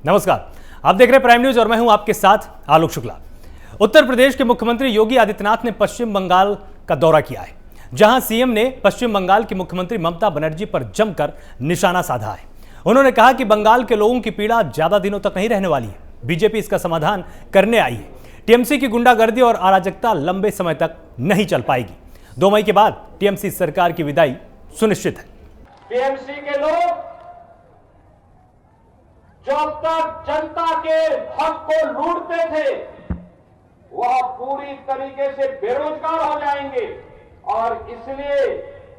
नमस्कार, आप देख रहे हैं प्राइम न्यूज और मैं हूं आपके साथ आलोक शुक्ला। उत्तर प्रदेश के मुख्यमंत्री योगी आदित्यनाथ ने पश्चिम बंगाल का दौरा किया है, जहां सीएम ने पश्चिम बंगाल की मुख्यमंत्री ममता बनर्जी पर जमकर निशाना साधा है। उन्होंने कहा कि बंगाल के लोगों की पीड़ा ज्यादा दिनों तक नहीं रहने वाली है, बीजेपी इसका समाधान करने आई है। टीएमसी की गुंडागर्दी और अराजकता लंबे समय तक नहीं चल पाएगी। 2 मई के बाद टीएमसी सरकार की विदाई सुनिश्चित है। टीएमसी के लोग जो अब तक जनता के हक को लूटते थे, वह पूरी तरीके से बेरोजगार हो जाएंगे और इसलिए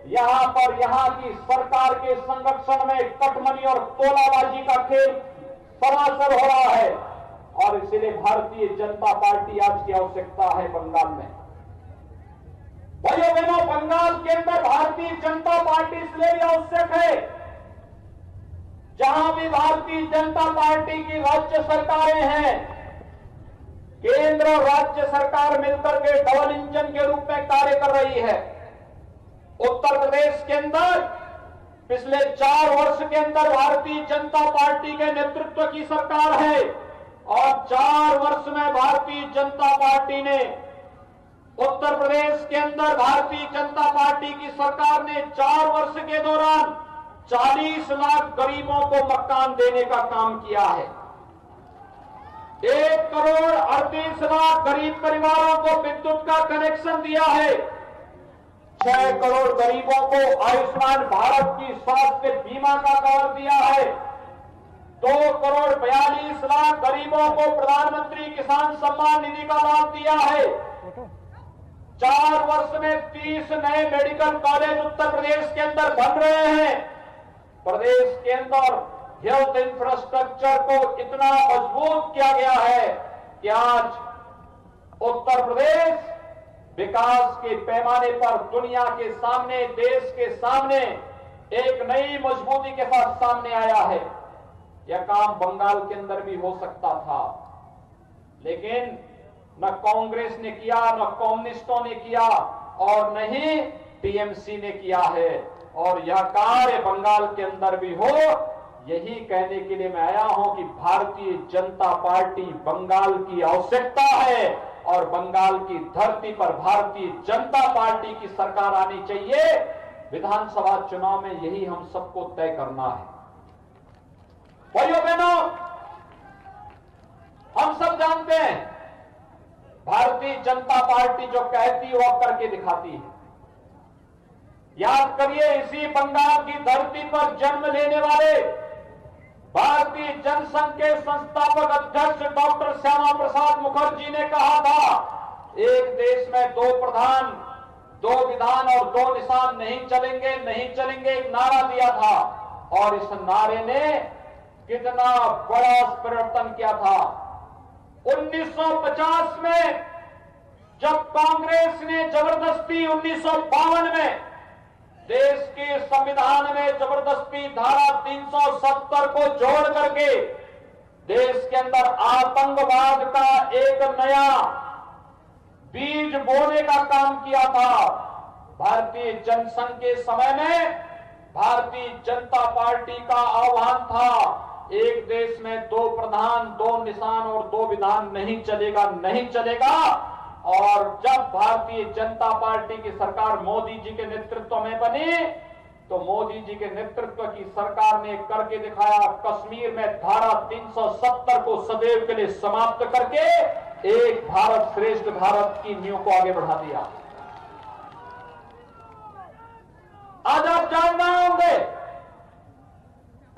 यहां की सरकार के संरक्षण में कटमनी और तोलाबाजी का खेल सरासर हो रहा है और इसलिए भारतीय जनता पार्टी आज की आवश्यकता है बंगाल में। भाइयों बहनों, बंगाल के अंदर भारतीय जनता पार्टी इसलिए भी आवश्यक है, जहां भी भारतीय जनता पार्टी की राज्य सरकारें हैं, केंद्र और राज्य सरकार मिलकर के डबल इंजन के रूप में कार्य कर रही है। उत्तर प्रदेश के अंदर पिछले 4 वर्ष के अंदर भारतीय जनता पार्टी के नेतृत्व की सरकार है और 4 वर्ष में भारतीय जनता पार्टी ने उत्तर प्रदेश के अंदर भारतीय जनता पार्टी की सरकार ने 4 वर्ष के दौरान 40 लाख गरीबों को मकान देने का काम किया है। 1 करोड़ 38 लाख गरीब परिवारों को विद्युत का कनेक्शन दिया है। 6 करोड़ गरीबों को आयुष्मान भारत की स्वास्थ्य बीमा का कवर दिया है। 2 करोड़ 42 लाख गरीबों को प्रधानमंत्री किसान सम्मान निधि का लाभ दिया है। 4 वर्ष में 30 नए मेडिकल कॉलेज उत्तर प्रदेश के अंदर बन रहे हैं। प्रदेश के अंदर हेल्थ इंफ्रास्ट्रक्चर को इतना मजबूत किया गया है कि आज उत्तर प्रदेश विकास के पैमाने पर दुनिया के सामने, देश के सामने एक नई मजबूती के साथ सामने आया है। यह काम बंगाल के अंदर भी हो सकता था, लेकिन न कांग्रेस ने किया, न कम्युनिस्टों ने किया और न ही टीएमसी ने किया है। और यह कार्य बंगाल के अंदर भी हो, यही कहने के लिए मैं आया हूं कि भारतीय जनता पार्टी बंगाल की आवश्यकता है और बंगाल की धरती पर भारतीय जनता पार्टी की सरकार आनी चाहिए। विधानसभा चुनाव में यही हम सबको तय करना है। भाइयों बहनों, हम सब जानते हैं भारतीय जनता पार्टी जो कहती है वह करके दिखाती है। याद करिए, इसी बंगाल की धरती पर जन्म लेने वाले भारतीय जनसंघ के संस्थापक अध्यक्ष डॉक्टर श्यामा प्रसाद मुखर्जी ने कहा था, एक देश में 2 प्रधान, 2 विधान और 2 निशान नहीं चलेंगे, एक नारा दिया था और इस नारे ने कितना बड़ा परिवर्तन किया था। 1950 में जब कांग्रेस ने जबरदस्ती 1952 में देश के संविधान में जबरदस्ती धारा 370 को जोड़ करके देश के अंदर आतंकवाद का एक नया बीज बोने का काम किया था, भारतीय जनसंघ के समय में भारतीय जनता पार्टी का आह्वान था, एक देश में 2 प्रधान, 2 निशान और 2 विधान नहीं चलेगा। और जब भारतीय जनता पार्टी की सरकार मोदी जी के नेतृत्व में बनी, तो मोदी जी के नेतृत्व की सरकार ने करके दिखाया। कश्मीर में धारा 370 को सदैव के लिए समाप्त करके एक भारत श्रेष्ठ भारत की नींव को आगे बढ़ा दिया। आज आप जान रहे होंगे,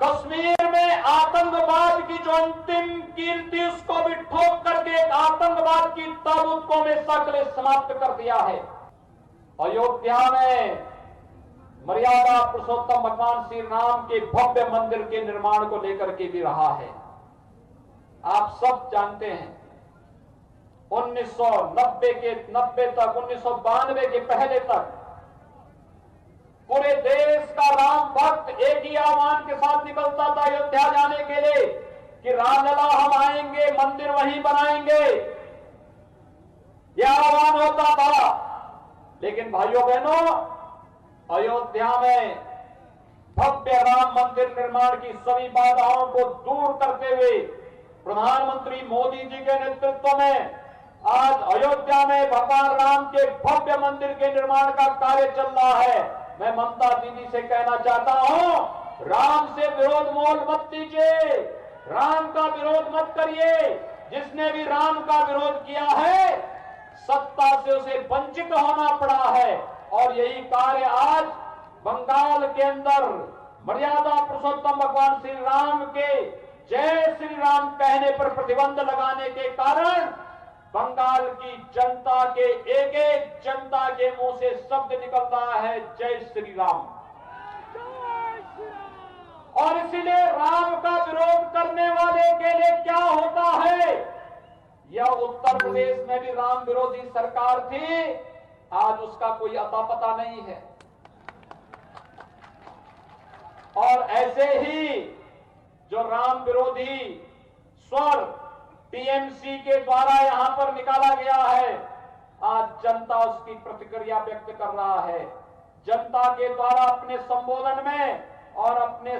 कश्मीर में आतंकवाद की जो अंतिम कील थी उसको भी ठोक करके एक आतंकवाद की ताबूत को हमेशा के लिए समाप्त कर दिया है। अयोध्या में मर्यादा पुरुषोत्तम भगवान श्री राम के भव्य मंदिर के निर्माण को लेकर के भी रहा है। आप सब जानते हैं 1990 तक, 1992 के पहले तक पूरे देश का राम भक्त एक ही आह्वान के साथ निकलता था अयोध्या जाने के लिए कि रामलला हम आएंगे, मंदिर वहीं बनाएंगे, यह आह्वान होता था। लेकिन भाइयों बहनों, अयोध्या में भव्य राम मंदिर निर्माण की सभी बाधाओं को दूर करते हुए प्रधानमंत्री मोदी जी के नेतृत्व में आज अयोध्या में भगवान राम के भव्य मंदिर के निर्माण का कार्य चल रहा है। मैं ममता दीदी से कहना चाहता हूं, राम से विरोध मोल मत कीजिए, राम का विरोध मत करिए। जिसने भी राम का विरोध किया है, सत्ता से उसे वंचित होना पड़ा है। और यही कार्य आज बंगाल के अंदर मर्यादा पुरुषोत्तम भगवान श्री राम के जय श्री राम कहने पर प्रतिबंध लगाने के कारण बंगाल की जनता के एक एक जनता के मुंह से शब्द निकल रहा है, जय श्री राम। और इसीलिए राम का विरोध करने वाले के लिए क्या होता है, यह उत्तर प्रदेश में भी राम विरोधी सरकार थी, आज उसका कोई अता पता नहीं है। और ऐसे ही जो राम विरोधी स्वर टीएमसी के द्वारा यहां पर निकाला गया है, आज जनता उसकी प्रतिक्रिया व्यक्त कर रहा है। जनता के द्वारा अपने संबोधन में और अपने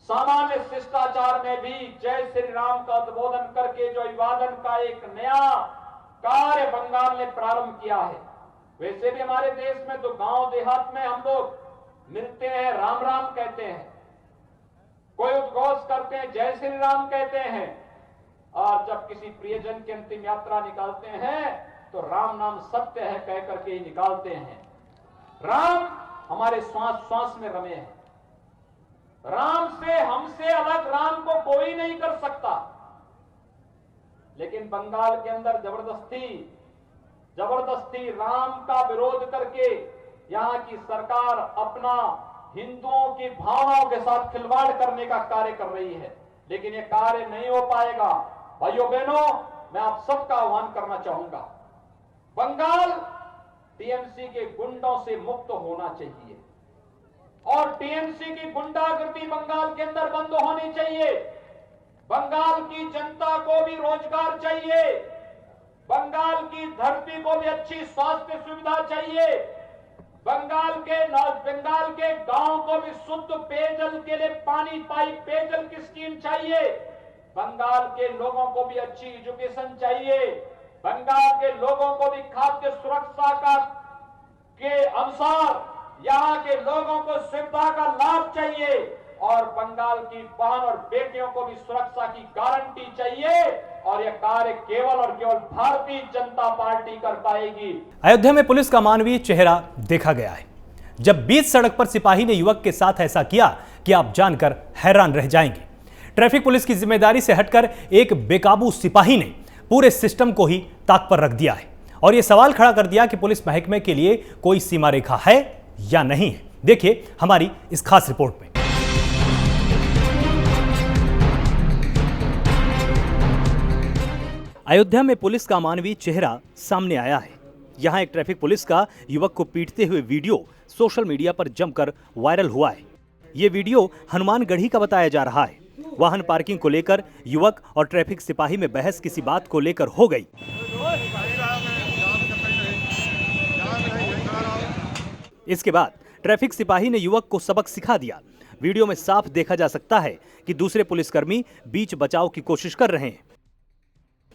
सामान्य शिष्टाचार में भी जय श्री राम का उद्बोधन करके जो अभिवादन का एक नया कार्य बंगाल ने प्रारंभ किया है। वैसे भी हमारे देश में तो गांव देहात में हम लोग मिलते हैं, राम राम कहते हैं, कोई उद्घोष करते हैं, जय श्री राम कहते हैं, और जब किसी प्रियजन की अंतिम यात्रा निकालते हैं तो राम नाम सत्य है कह करके ही निकालते हैं। राम हमारे श्वास श्वास में रमे हैं। राम से हमसे अलग राम को कोई नहीं कर सकता। लेकिन बंगाल के अंदर जबरदस्ती राम का विरोध करके यहां की सरकार अपना हिंदुओं की भावनाओं के साथ खिलवाड़ करने का कार्य कर रही है। लेकिन यह कार्य नहीं हो पाएगा। भाइयों बहनों, मैं आप सबका आह्वान करना चाहूंगा, बंगाल टीएमसी के गुंडों से मुक्त होना चाहिए और टीएमसी की गुंडागर्दी बंगाल के अंदर बंद होनी चाहिए। बंगाल की जनता को भी रोजगार चाहिए, बंगाल की धरती को भी अच्छी स्वास्थ्य सुविधा चाहिए, बंगाल के गांव को भी शुद्ध पेयजल के लिए पाइप पेयजल की स्कीम चाहिए, बंगाल के लोगों को भी अच्छी एजुकेशन चाहिए, बंगाल के लोगों को भी खाद्य सुरक्षा के अनुसार यहाँ के लोगों को सुविधा का लाभ चाहिए और बंगाल की बहन और बेटियों को भी सुरक्षा की गारंटी चाहिए। और यह कार्य केवल और केवल भारतीय जनता पार्टी कर पाएगी। अयोध्या में पुलिस का मानवीय चेहरा देखा गया है, जब बीच सड़क पर सिपाही ने युवक के साथ ऐसा किया कि आप जानकर हैरान रह जाएंगे। ट्रैफिक पुलिस की जिम्मेदारी से हटकर एक बेकाबू सिपाही ने पूरे सिस्टम को ही ताक पर रख दिया है और यह सवाल खड़ा कर दिया कि पुलिस महकमे के लिए कोई सीमा रेखा है या नहीं है। देखिए हमारी इस खास रिपोर्ट में। अयोध्या में पुलिस का मानवीय चेहरा सामने आया है। यहां एक ट्रैफिक पुलिस का युवक को पीटते हुए वीडियो सोशल मीडिया पर जमकर वायरल हुआ है। यह वीडियो हनुमानगढ़ी का बताया जा रहा है। वाहन पार्किंग को लेकर युवक और ट्रैफिक सिपाही में बहस किसी बात को लेकर हो गई। इसके बाद ट्रैफिक सिपाही ने युवक को सबक सिखा दिया। वीडियो में साफ देखा जा सकता है कि दूसरे पुलिसकर्मी बीच बचाव की कोशिश कर रहे हैं,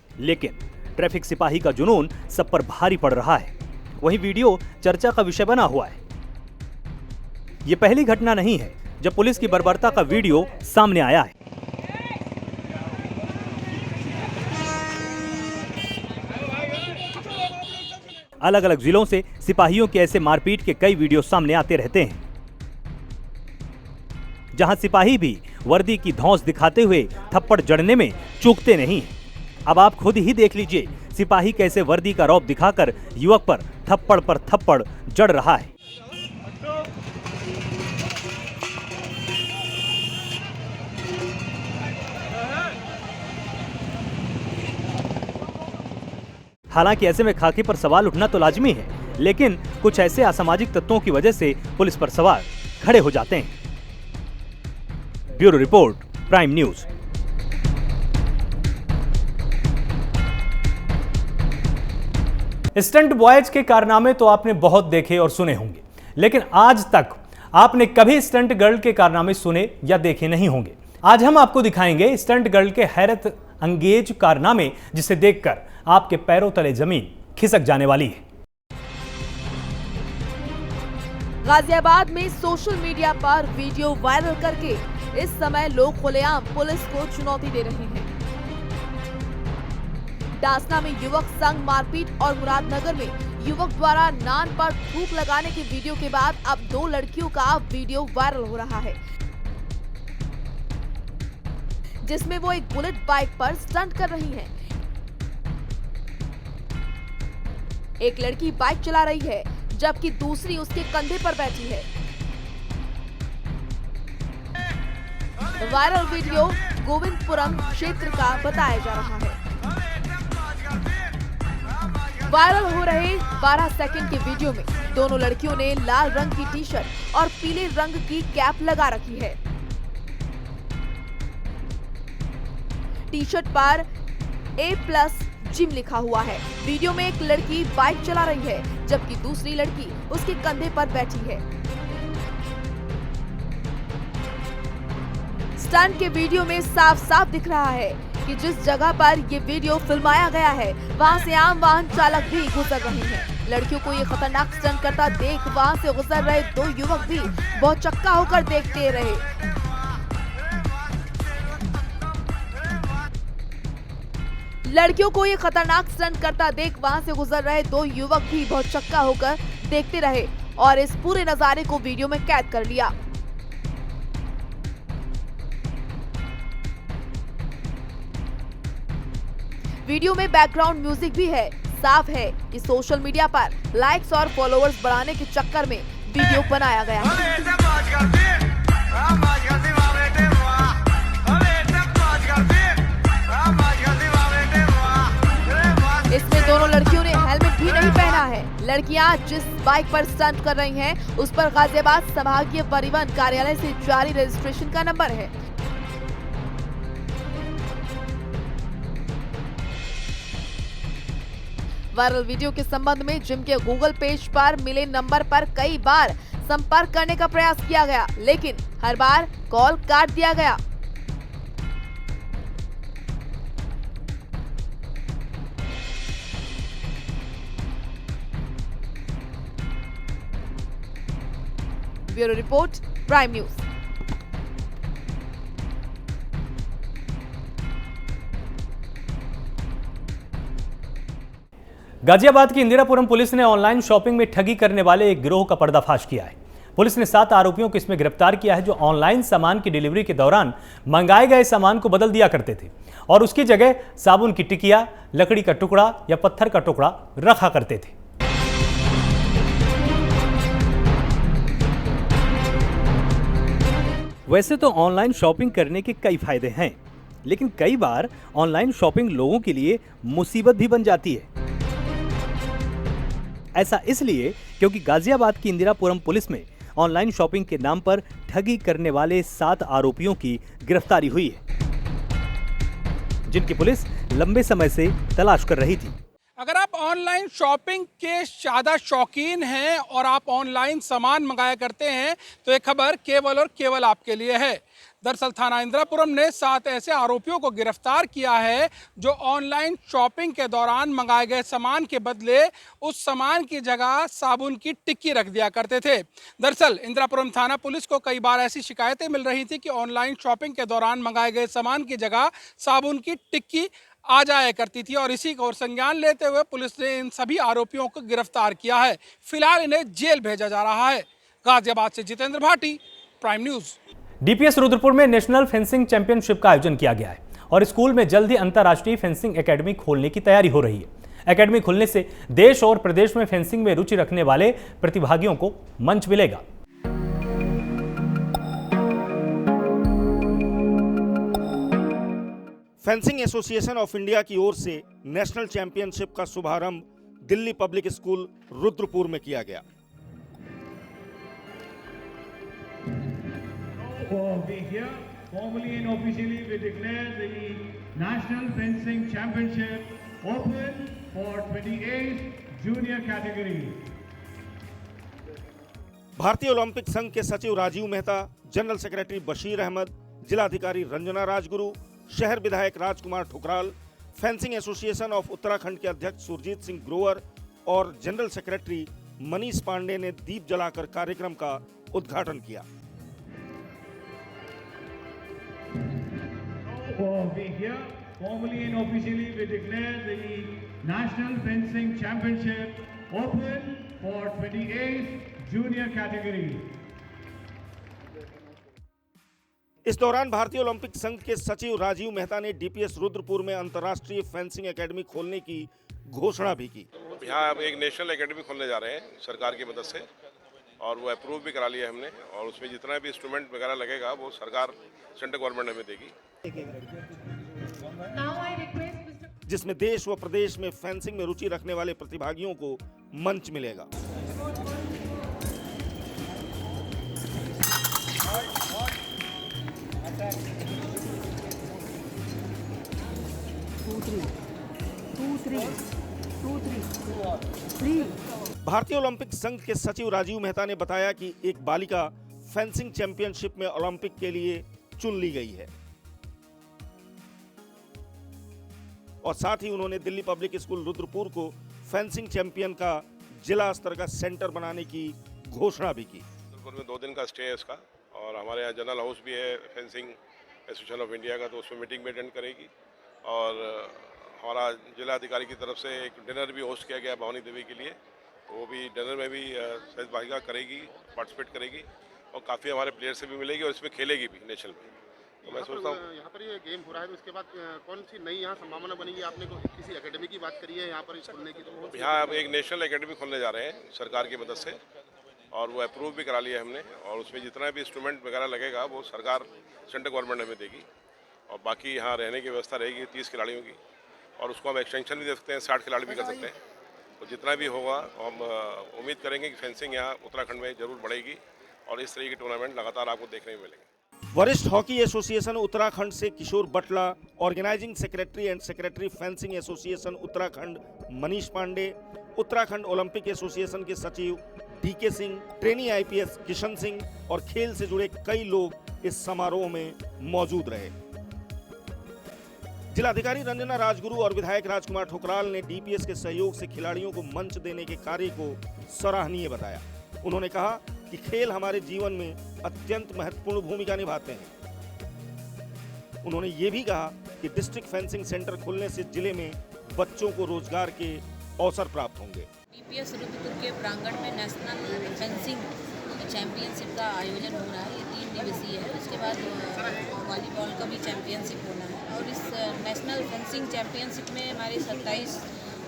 लेकिन ट्रैफिक सिपाही का जुनून सब पर भारी पड़ रहा है। वहीं वीडियो चर्चा का विषय बना हुआ है। यह पहली घटना नहीं है जब पुलिस की बर्बरता का वीडियो सामने आया है। अलग अलग जिलों से सिपाहियों के ऐसे मारपीट के कई वीडियो सामने आते रहते हैं, जहां सिपाही भी वर्दी की धौंस दिखाते हुए थप्पड़ जड़ने में चूकते नहीं हैं। अब आप खुद ही देख लीजिए सिपाही कैसे वर्दी का रौब दिखाकर युवक पर थप्पड़ जड़ रहा है। हालांकि ऐसे में खाकी पर सवाल उठना तो लाजमी है, लेकिन कुछ ऐसे असामाजिक तत्वों की वजह से पुलिस पर सवाल खड़े हो जाते हैं। Bureau report, prime news. Stunt boys के कारनामे तो आपने बहुत देखे और सुने होंगे, लेकिन आज तक आपने कभी स्टंट गर्ल के कारनामे सुने या देखे नहीं होंगे। आज हम आपको दिखाएंगे स्टंट गर्ल के हैरत अंगेज कारनामे, जिसे देखकर आपके पैरों तले जमीन खिसक जाने वाली है। गाजियाबाद में सोशल मीडिया पर वीडियो वायरल करके इस समय लोग खुलेआम पुलिस को चुनौती दे रहे हैं। डासना में युवक संग मारपीट और मुरादनगर में युवक द्वारा नान पर थूक लगाने के वीडियो के बाद अब 2 लड़कियों का वीडियो वायरल हो रहा है, जिसमें वो एक बुलेट बाइक पर स्टंट कर रही हैं। एक लड़की बाइक चला रही है जबकि दूसरी उसके कंधे पर बैठी है। वायरल वीडियो गोविंदपुरम क्षेत्र का बताया जा रहा है। वायरल हो रहे 12 सेकंड के वीडियो में दोनों लड़कियों ने लाल रंग की टी-शर्ट और पीले रंग की कैप लगा रखी है। टी-शर्ट पर A+ जिम लिखा हुआ है। वीडियो में एक लड़की बाइक चला रही है जबकि दूसरी लड़की उसके कंधे पर बैठी है। स्टंट के वीडियो में साफ साफ दिख रहा है कि जिस जगह पर ये वीडियो फिल्माया गया है वहां से आम वाहन चालक भी गुजर रहे हैं। लड़कियों को ये खतरनाक स्टंट करता देख वहां से गुजर रहे 2 युवक भी बहुत चक्का होकर देखते रहे। लड़कियों को ये खतरनाक स्टंट करता देख वहां से गुजर रहे 2 युवक भी बहुत चक्का होकर देखते रहे और इस पूरे नजारे को वीडियो में कैद कर लिया। वीडियो में बैकग्राउंड म्यूजिक भी है। साफ है कि सोशल मीडिया पर लाइक्स और फॉलोअर्स बढ़ाने के चक्कर में वीडियो बनाया गया है। इसमें दोनों लड़कियों ने हेलमेट भी नहीं पहना है। लड़कियां जिस बाइक पर स्टंट कर रही हैं, उस पर गाजियाबाद संभागीय परिवहन कार्यालय से जारी रजिस्ट्रेशन का नंबर है। वायरल वीडियो के संबंध में जिम के गूगल पेज पर मिले नंबर पर कई बार संपर्क करने का प्रयास किया गया, लेकिन हर बार कॉल काट दिया गया। Bureau report, prime news. Ghaziabad की इंदिरापुरम पुलिस ने ऑनलाइन शॉपिंग में ठगी करने वाले एक गिरोह का पर्दाफाश किया है। पुलिस ने 7 आरोपियों को इसमें गिरफ्तार किया है, जो ऑनलाइन सामान की डिलीवरी के दौरान मंगाए गए सामान को बदल दिया करते थे और उसकी जगह साबुन की टिकिया, लकड़ी का टुकड़ा या पत्थर का टुकड़ा रखा करते थे। वैसे तो ऑनलाइन शॉपिंग करने के कई फायदे हैं, लेकिन कई बार ऑनलाइन शॉपिंग लोगों के लिए मुसीबत भी बन जाती है। ऐसा इसलिए क्योंकि गाजियाबाद की इंदिरापुरम पुलिस में ऑनलाइन शॉपिंग के नाम पर ठगी करने वाले 7 आरोपियों की गिरफ्तारी हुई है, जिनकी पुलिस लंबे समय से तलाश कर रही थी। अगर आप ऑनलाइन शॉपिंग के ज़्यादा शौकीन हैं और आप ऑनलाइन सामान मंगाया करते हैं तो ये खबर केवल और केवल आपके लिए है। दरअसल थाना इंदिरापुरम ने 7 ऐसे आरोपियों को गिरफ्तार किया है जो ऑनलाइन शॉपिंग के दौरान मंगाए गए सामान के बदले उस सामान की जगह साबुन की टिक्की रख दिया करते थे। दरअसल इंदिरापुरम थाना पुलिस को कई बार ऐसी शिकायतें मिल रही थी कि ऑनलाइन शॉपिंग के दौरान मंगाए गए सामान की जगह साबुन की टिक्की आ जाया करती थी और इसी को संज्ञान लेते हुए पुलिस ने इन सभी आरोपियों को गिरफ्तार किया है। फिलहाल इन्हें जेल भेजा जा रहा है। गाजियाबाद से Jitendra Bhati, prime news. DPS Rudrapur में नेशनल फेंसिंग चैंपियनशिप का आयोजन किया गया है और स्कूल में जल्द ही अंतर्राष्ट्रीय फेंसिंग एकेडमी खोलने की तैयारी हो रही है। एकेडमी खुलने से देश और प्रदेश में फेंसिंग में रुचि रखने वाले प्रतिभागियों को मंच मिलेगा। फेंसिंग एसोसिएशन ऑफ इंडिया की ओर से नेशनल चैंपियनशिप का शुभारंभ दिल्ली पब्लिक स्कूल रुद्रपुर में किया गया। Formally and officially we declare the National Fencing Championship open for 28 junior category. भारतीय ओलंपिक संघ के सचिव राजीव मेहता, जनरल सेक्रेटरी बशीर अहमद, जिलाधिकारी रंजना राजगुरु, शहर विधायक Rajkumar Thukral, fencing association of Uttarakhand के अध्यक्ष सुरजीत सिंह ग्रोवर और जनरल सेक्रेटरी मनीष पांडे ने दीप जलाकर कार्यक्रम का उद्घाटन किया। We here formally and officially we declare the National Fencing Championship open for 28th junior category. इस दौरान भारतीय ओलंपिक संघ के सचिव राजीव मेहता ने डीपीएस रुद्रपुर में अंतर्राष्ट्रीय फेंसिंग एकेडमी खोलने की घोषणा भी की। यहाँ अब एक नेशनल एकेडमी खोलने जा रहे हैं सरकार की मदद से, और वो अप्रूव भी करा लिया हमने, और उसमें जितना भी इंस्ट्रूमेंट वगैरह लगेगा वो सरकार, सेंट्रल गवर्नमेंट हमें देगी, जिसमें देश व प्रदेश में फेंसिंग में रुचि रखने वाले प्रतिभागियों को मंच मिलेगा। भारतीय ओलंपिक संघ के सचिव राजीव मेहता ने बताया कि एक बालिका फेंसिंग चैंपियनशिप में ओलंपिक के लिए चुन ली गई है, और साथ ही उन्होंने दिल्ली पब्लिक स्कूल रुद्रपुर को फेंसिंग चैंपियन का जिला स्तर का सेंटर बनाने की घोषणा भी की। रुद्रपुर में 2 दिन का स्टे है इसका, और हमारे यहाँ जनरल हाउस भी है फेंसिंग एसोसिएशन ऑफ इंडिया का, तो उसमें मीटिंग भी अटेंड करेगी, और हमारा जिला अधिकारी की तरफ से एक डिनर भी होस्ट किया गया भवानी देवी के लिए, वो भी डिनर में भी सहज भागिका करेगी, पार्टिसिपेट करेगी, और काफ़ी हमारे प्लेयर से भी मिलेगी और इसमें खेलेगी भी नेशनल में। तो मैं सोचता हूँ यहाँ पर ये गेम हो रहा है, तो उसके बाद कौन सी नई यहाँ संभावना बनेगी? आपने किसी एकेडमी की बात करी है यहाँ पर खोलने की? तो यहाँ अब एक नेशनल एकेडमी खोलने जा रहे हैं सरकार की मदद से, और वो अप्रूव भी करा लिया हमने, और उसमें जितना भी इंस्ट्रूमेंट वगैरह लगेगा वो सरकार, सेंट्रल गवर्नमेंट हमें देगी, और बाकी यहाँ रहने की व्यवस्था रहेगी 30 खिलाड़ियों की, और उसको हम एक्सटेंशन भी दे सकते हैं, 60 खिलाड़ी भी कर सकते हैं। तो जितना भी होगा हम उम्मीद करेंगे कि फेंसिंग यहाँ उत्तराखंड में जरूर बढ़ेगी, और इस तरह के टूर्नामेंट लगातार आपको देखने में मिलेंगे। वरिष्ठ हॉकी एसोसिएशन उत्तराखंड से Kishore Batla, organising secretary and secretary fencing association Uttarakhand Manish Pandey, Uttarakhand Olympic association के सचिव DK Singh, trainee IPS Kishan Singh और खेल से जुड़े कई लोग इस समारोह में मौजूद रहे। जिलाधिकारी रंजना राजगुरु और विधायक राजकुमार ठुकराल ने डीपीएस के सहयोग से खिलाड़ियों को मंच देने के कार्य को सराहनीय बताया। उन्होंने कहा कि खेल हमारे जीवन में अत्यंत महत्वपूर्ण भूमिका निभाते हैं। उन्होंने ये भी कहा कि डिस्ट्रिक्ट फेंसिंग सेंटर खुलने से जिले में बच्चों को रोजगार के अवसर प्राप्त होंगे। डीपीएस रुद्रपुर के प्रांगण में नेशनल फेंसिंग चैंपियनशिप का आयोजन हो रहा है। ये 3 दिवसीय है। उसके बाद वॉलीबॉल का भी चैंपियनशिप होना है, और इस नेशनल फेंसिंग चैंपियनशिप में हमारे 27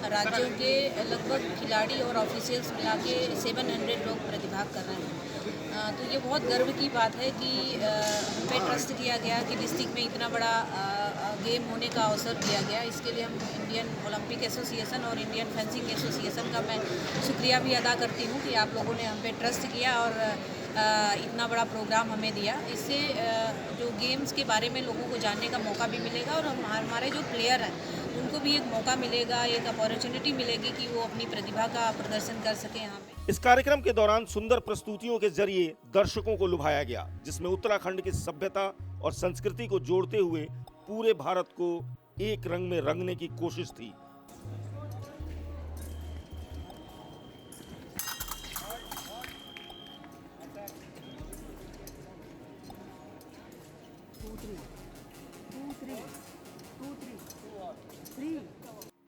राज्यों के लगभग खिलाड़ी और ऑफिशियल्स मिला के 700 लोग प्रतिभाग कर रहे हैं। तो ये बहुत गर्व की बात है कि हम पे ट्रस्ट किया गया कि डिस्ट्रिक्ट में इतना बड़ा गेम होने का अवसर दिया गया। इसके लिए हम इंडियन ओलंपिक एसोसिएशन और इंडियन फेंसिंग एसोसिएशन का मैं शुक्रिया भी अदा करती हूँ कि आप लोगों ने हम पे ट्रस्ट किया और इतना बड़ा प्रोग्राम हमें दिया। इससे जो गेम्स के बारे में लोगों को जानने का मौका भी मिलेगा, और हमारे जो प्लेयर हैं उनको भी एक मौका मिलेगा, एक अपॉर्चुनिटी मिलेगी कि वो अपनी प्रतिभा का प्रदर्शन कर सकें यहाँ पे। इस कार्यक्रम के दौरान सुंदर प्रस्तुतियों के जरिए दर्शकों को लुभाया गया, जिसमें उत्तराखंड की सभ्यता और संस्कृति को जोड़ते हुए पूरे भारत को एक रंग में रंगने की कोशिश थी।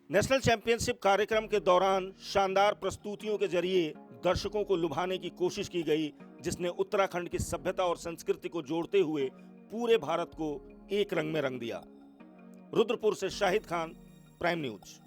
नेशनल चैंपियनशिप कार्यक्रम के दौरान शानदार प्रस्तुतियों के जरिए दर्शकों को लुभाने की कोशिश की गई, जिसने उत्तराखंड की सभ्यता और संस्कृति को जोड़ते हुए पूरे भारत को एक रंग में रंग दिया। रुद्रपुर से शाहिद खान, प्राइम न्यूज।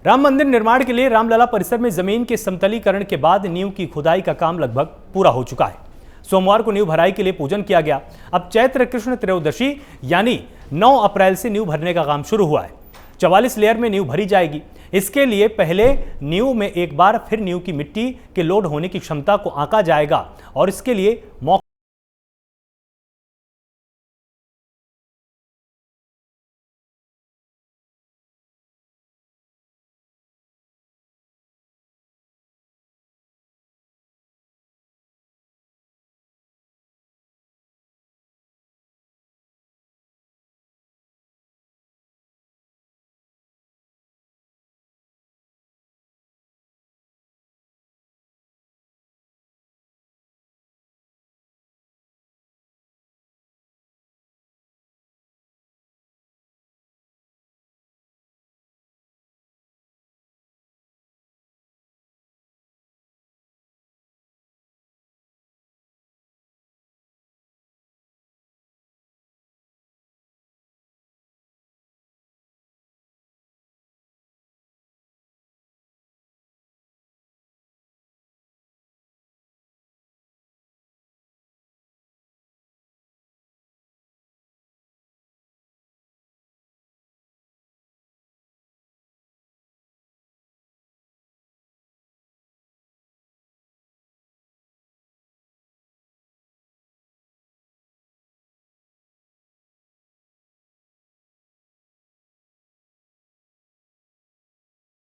राम मंदिर निर्माण के लिए रामलला परिसर में जमीन के समतलीकरण के बाद नींव की खुदाई का काम लगभग पूरा हो चुका है। सोमवार को नींव भराई के लिए पूजन किया गया। अब चैत्र कृष्ण त्रयोदशी यानी 9 अप्रैल से नींव भरने का काम शुरू हुआ है। 44 लेयर में नींव भरी जाएगी। इसके लिए पहले नींव में एक बार फिर नींव की मिट्टी के लोड होने की क्षमता को आंका जाएगा, और इसके लिए मौका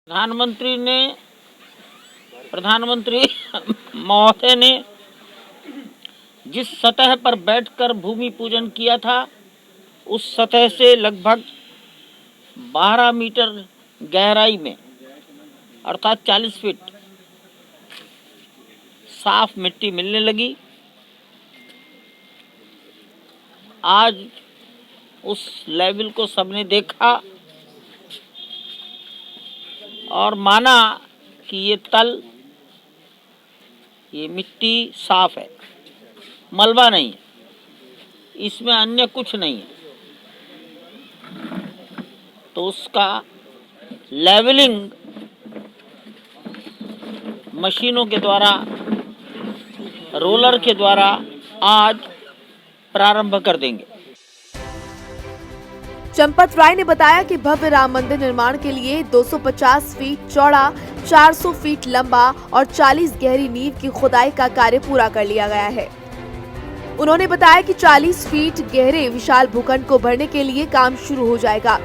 प्रधानमंत्री महोदय ने जिस सतह पर बैठकर भूमि पूजन किया था, उस सतह से लगभग 12 मीटर गहराई में अर्थात 40 फीट साफ मिट्टी मिलने लगी। आज उस लेवल को सबने देखा और माना कि ये मिट्टी साफ है, मलबा नहीं है, इसमें अन्य कुछ नहीं है। तो उसका लेवलिंग मशीनों के द्वारा, रोलर के द्वारा आज प्रारंभ कर देंगे। चंपत राय ने बताया कि भव्य राम मंदिर निर्माण के लिए 250 फीट चौड़ा, 400 फीट लंबा और 40 गहरी नींव की खुदाई का कार्य पूरा कर लिया गया है। उन्होंने बताया कि 40 फीट गहरे विशाल भूखंड को भरने के लिए काम शुरू हो जाएगा।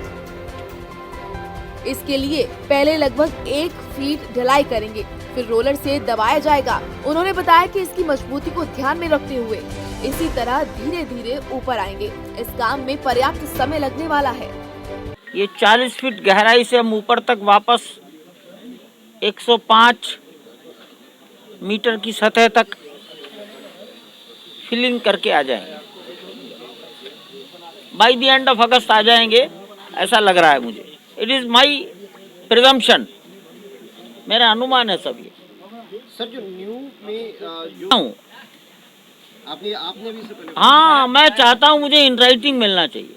इसके लिए पहले लगभग 1 फीट ढलाई करेंगे, फिर रोलर से दबाया जाएगा। उन्होंने बताया कि इसकी मजबूती को ध्यान में रखते हुए इसी तरह धीरे धीरे ऊपर आएंगे। इस काम में पर्याप्त समय लगने वाला है। ये 40 फीट गहराई से हम ऊपर तक वापस 105 मीटर की सतह तक फिलिंग करके आ जाएंगे। By the end of August आ जाएंगे, ऐसा लग रहा है मुझे। इट इज माई प्रिजम्पशन, मेरा अनुमान है सब ये। सर जो न्यू में आपने भी इससे पहले हाँ, मैं चाहता हूँ मुझे इन राइटिंग मिलना चाहिए।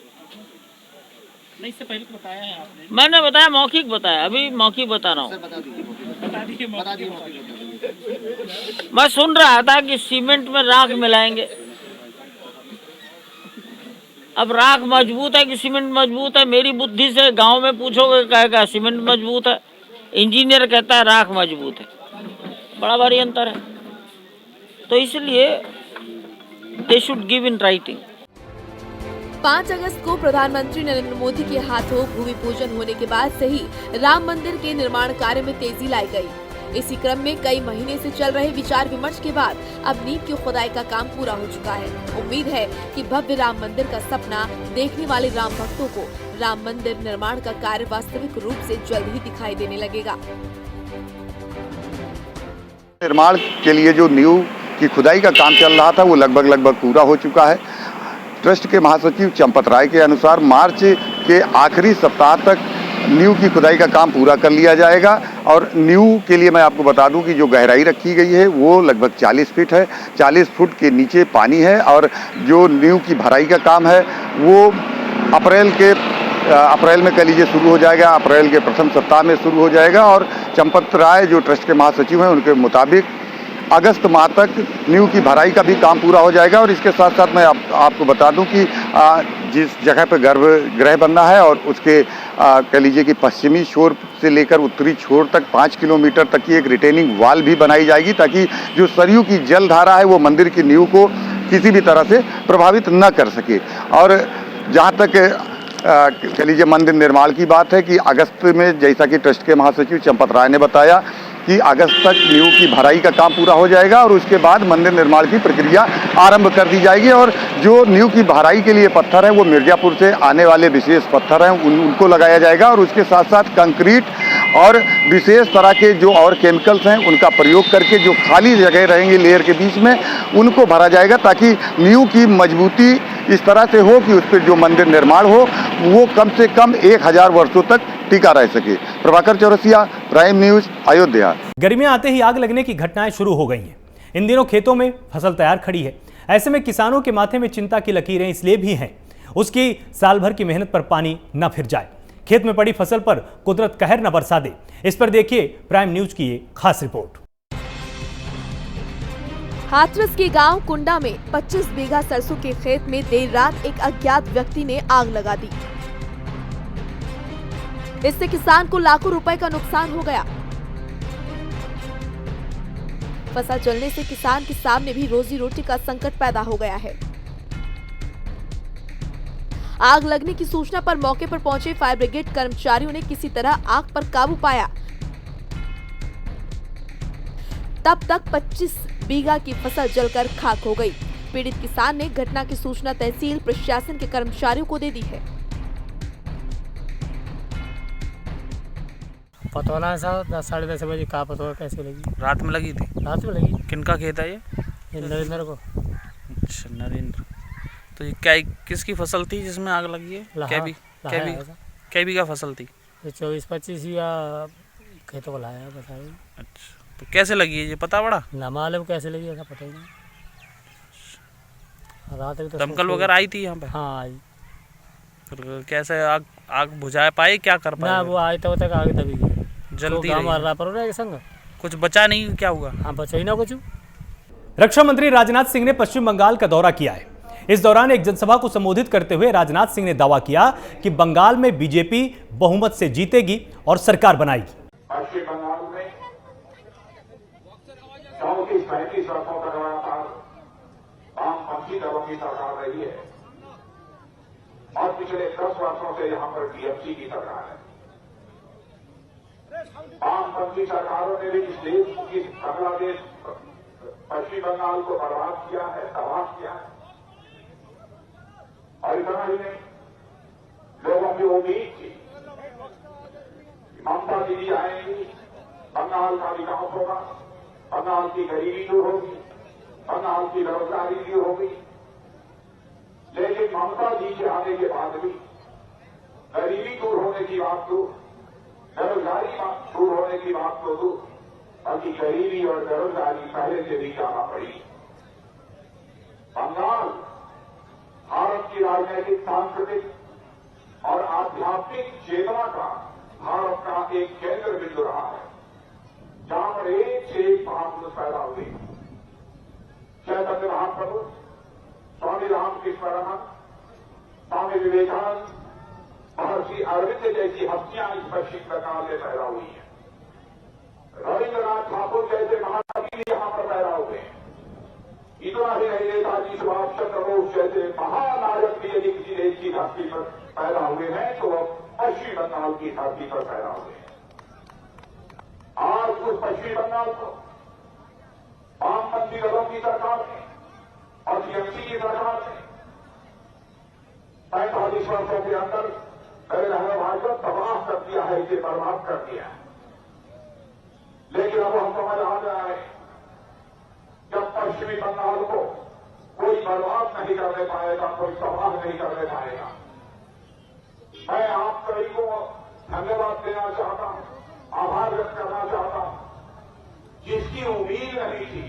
नहीं, इससे पहले तो बताया है आपने। मैंने बताया, मौखिक बताया, अभी मौखिक बता रहा हूँ। बता दीजिए। मैं सुन रहा था कि सीमेंट में राख मिलाएंगे। अब राख मजबूत है कि सीमेंट मजबूत है, मेरी बुद्धि से गांव में पूछोगे कहेगा सीमेंट मजबूत है, इंजीनियर कहता है राख मजबूत है। बड़ा भारी अंतर है। तो इसलिए they should give in writing. 5 अगस्त को प्रधानमंत्री नरेंद्र मोदी के हाथों भूमि पूजन होने के बाद से ही राम मंदिर के निर्माण कार्य में तेजी लाई गई। इसी क्रम में कई महीने से चल रहे विचार विमर्श के बाद अब नींव की खुदाई का काम पूरा हो चुका है। उम्मीद है कि भव्य राम मंदिर का सपना देखने वाले राम भक्तों को राम मंदिर निर्माण का कार्य वास्तविक रूप से जल्द ही दिखाई देने लगेगा। निर्माण के लिए जो नींव की खुदाई का काम चल रहा था वो लगभग पूरा हो चुका है। ट्रस्ट के महासचिव चंपत राय के अनुसार मार्च के आखिरी सप्ताह तक नींव की खुदाई का काम पूरा कर लिया जाएगा। और नींव के लिए मैं आपको बता दूं कि जो गहराई रखी गई है वो लगभग 40 फीट है। 40 फुट के नीचे पानी है और जो नींव की भराई का काम है वो अप्रैल में कह लीजिए शुरू हो जाएगा। अप्रैल के प्रथम सप्ताह में शुरू हो जाएगा। और चंपत राय जो ट्रस्ट के महासचिव हैं उनके मुताबिक अगस्त माह तक नींव की भराई का भी काम पूरा हो जाएगा। और इसके साथ साथ मैं आपको बता दूं कि जिस जगह पर गर्भगृह बनना है और उसके कह लीजिए कि पश्चिमी छोर से लेकर उत्तरी छोर तक 5 किलोमीटर तक की एक रिटेनिंग वॉल भी बनाई जाएगी, ताकि जो सरयू की जल धारा है वो मंदिर की नींव को किसी भी तरह से प्रभावित न कर सके। और जहाँ तक कह लीजिए मंदिर निर्माण की बात है कि अगस्त में, जैसा कि ट्रस्ट के महासचिव चंपत राय ने बताया कि अगस्त तक नींव की भराई का काम पूरा हो जाएगा और उसके बाद मंदिर निर्माण की प्रक्रिया आरंभ कर दी जाएगी। और जो नींव की भराई के लिए पत्थर है वो मिर्जापुर से आने वाले विशेष पत्थर हैं उनको लगाया जाएगा। और उसके साथ साथ कंक्रीट और विशेष तरह के जो और केमिकल्स हैं उनका प्रयोग करके जो खाली जगह रहेंगी लेयर के बीच में उनको भरा जाएगा, ताकि नींव की मजबूती इस तरह से हो कि उस पर जो मंदिर निर्माण हो वो कम से कम 1000 वर्षों तक टिका रह सके। Prabhakar Chaurasia, prime news, Ayodhya. गर्मियां आते ही आग लगने की घटनाएं शुरू हो गई हैं। इन दिनों खेतों में फसल तैयार खड़ी है। ऐसे में किसानों के माथे में चिंता की लकीरें इसलिए भी हैं, उसकी साल भर की मेहनत पर पानी न फिर जाए, खेत में पड़ी फसल पर कुदरत कहर न बरसा दे। इस पर देखिए प्राइम न्यूज की ये खास रिपोर्ट। हाथरस के गांव कुंडा में 25 बीघा सरसों के खेत में देर रात एक अज्ञात व्यक्ति ने आग लगा दी। इससे किसान को लाखों रुपए का नुकसान हो गया। फसल जलने से किसान के सामने भी रोजी रोटी का संकट पैदा हो गया है। आग लगने की सूचना पर मौके पर पहुंचे फायर ब्रिगेड कर्मचारियों ने किसी तरह आग पर काबू पाया। तब तक 25 बीघा की फसल जलकर खाक हो गई। पीड़ित किसान ने घटना की सूचना तहसील प्रशासन के कर्मचारियों को दे दी है। पता ना साहब 10 साढ़े 10 बजे कहा पता कैसे लगी। रात में लगी थी? रात में लगी। किनका खेत है ये? नरेंद्र को। अच्छा नरेंद्र। तो ये क्या किसकी फसल थी जिसमें आग लगी है? क्या बीघा फसल थी? 24-25 या खेतों को लाया बताइए। अच्छा तो कैसे लगी है ये पता पड़ा? ना मालूम कैसे लगी ऐसा पता ही नहीं। रात में तो दमकल वगैरह आई थी यहाँ पे? हाँ आई। फिर कैसे आग बुझा पाए, क्या कर पाए? ना वो आई तब तक आग दबी गई जल्दी रहा पर संग कुछ बचा नहीं, क्या हुआ? हाँ बचा ही ना कुछ। रक्षा मंत्री राजनाथ सिंह ने पश्चिम बंगाल का दौरा किया है। इस दौरान एक जनसभा को संबोधित करते हुए राजनाथ सिंह ने दावा किया कि बंगाल में बीजेपी बहुमत से जीतेगी और सरकार बनाएगी। पश्चिम बंगाल में 34-35 वर्षों तक लगातार वामपंथी दलों की सरकार रही है और पिछले 10 वर्षों से यहां पर टीएमसी की सरकार है। वामपंथी सरकारों ने भी इस देश की बांग्लादेश पश्चिम बंगाल को बर्बाद किया है, तबाह किया है। और इतना ही नहीं, लोगों की उम्मीद थी ममता दीदी आएंगी, बंगाल का विकास होगा, बंगाल की गरीबी दूर होगी, बंगाल की बेरोजगारी दूर होगी। लेकिन ममता जी के आने के बाद भी गरीबी दूर होने की बात दूर, बेरोजगारी दूर होने की बात तो दूर, बाकी गरीबी और बेरोजगारी पहले से भी ज्यादा बढ़ी। बंगाल भारत की राजनीतिक, सांस्कृतिक और आध्यात्मिक चेतना का भारत का एक केंद्र बिंदु रहा है, जहां पर एक से एक महापुरुष पैदा हुए। चैतन्य महाप्रभु, स्वामी रामकृष्ण परमहंस, स्वामी विवेकानंद, महर्षि अरविंद जैसी हस्तियां इस पश्चिम बंगाल में पैदा हुई हैं। रविंद्रनाथ ठाकुर जैसे महाकवि यहां पर पैदा हुए हैं। इतना ही नहीं, नेताजी सुभाष चंद्र बोस जैसे महानायक भी यदि किसी देश की धरती पर पैदा हुए हैं तो वह पश्चिम बंगाल की धरती पर पैदा हुए हैं। आज उस पश्चिम बंगाल को वामपंथी दलों की सरकार ने और टीएमसी की सरकार ने 45 वर्षों के अंदर मेरे रहने भाइयों तबाह कर दिया है, इसे बर्बाद कर दिया है। लेकिन अब हम समझ आ गया है, जब पश्चिमी बंगाल को कोई बर्बाद नहीं करने पाएगा, कोई तबाह नहीं करने पाएगा। मैं आप सभी को धन्यवाद देना चाहता हूं, आभार व्यक्त करना चाहता हूं। जिसकी उम्मीद नहीं थी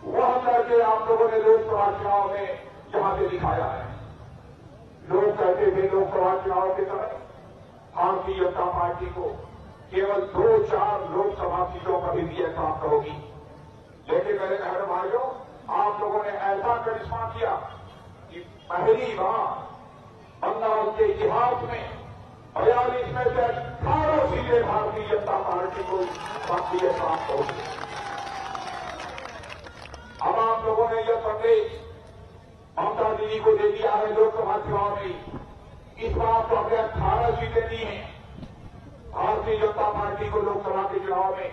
वह करके आप लोगों ने लोकसभा चुनाव में यहां से दिखाया है। लोग कहते थे लोकसभा चुनाव के समय भारतीय जनता पार्टी को केवल 2-4 लोकसभा सीटों पर ही विजय प्राप्त होगी। लेकिन मेरे बहन भाइयों, आप लोगों ने ऐसा करिश्मा किया कि पहली बार बंगाल के इतिहास में 42 में से 18 सीटें भारतीय जनता पार्टी को विजय प्राप्त होगी। अब आप लोगों ने यह संदेश ममता दीदी को दे दिया है लोकसभा चुनाव में। इस बार तो हमने 18 सीटें दी हैं भारतीय जनता पार्टी को लोकसभा के चुनाव में,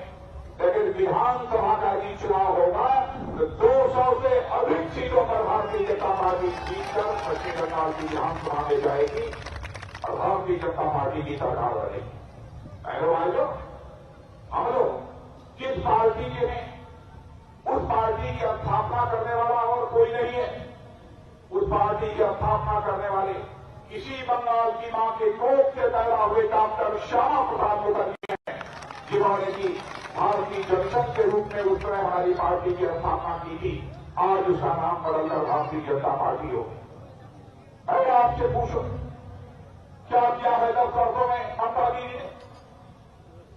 लेकिन विधानसभा का यदि चुनाव होगा तो 200 से अधिक सीटों पर भारतीय जनता पार्टी जीतकर पश्चिम बंगाल की विधानसभा में जाएगी और भारतीय जनता पार्टी की सरकार बनेगी। पहले भाइयों, हम लोग किस पार्टी के हैं, उस पार्टी की स्थापना करने वाला और कोई नहीं है। उस पार्टी की स्थापना करने वाले इसी बंगाल की मां के कोख से पैदा हुए डॉक्टर श्यामा प्रसाद मुखर्जी हैं, जिन्होंने की भारतीय जनसंघ के रूप में उस समय हमारी पार्टी की स्थापना की थी। आज उसका नाम बदलकर भारतीय जनता पार्टी हो। मैं आपसे पूछूं, क्या किया है 10 वर्षों में ममता दीदी ने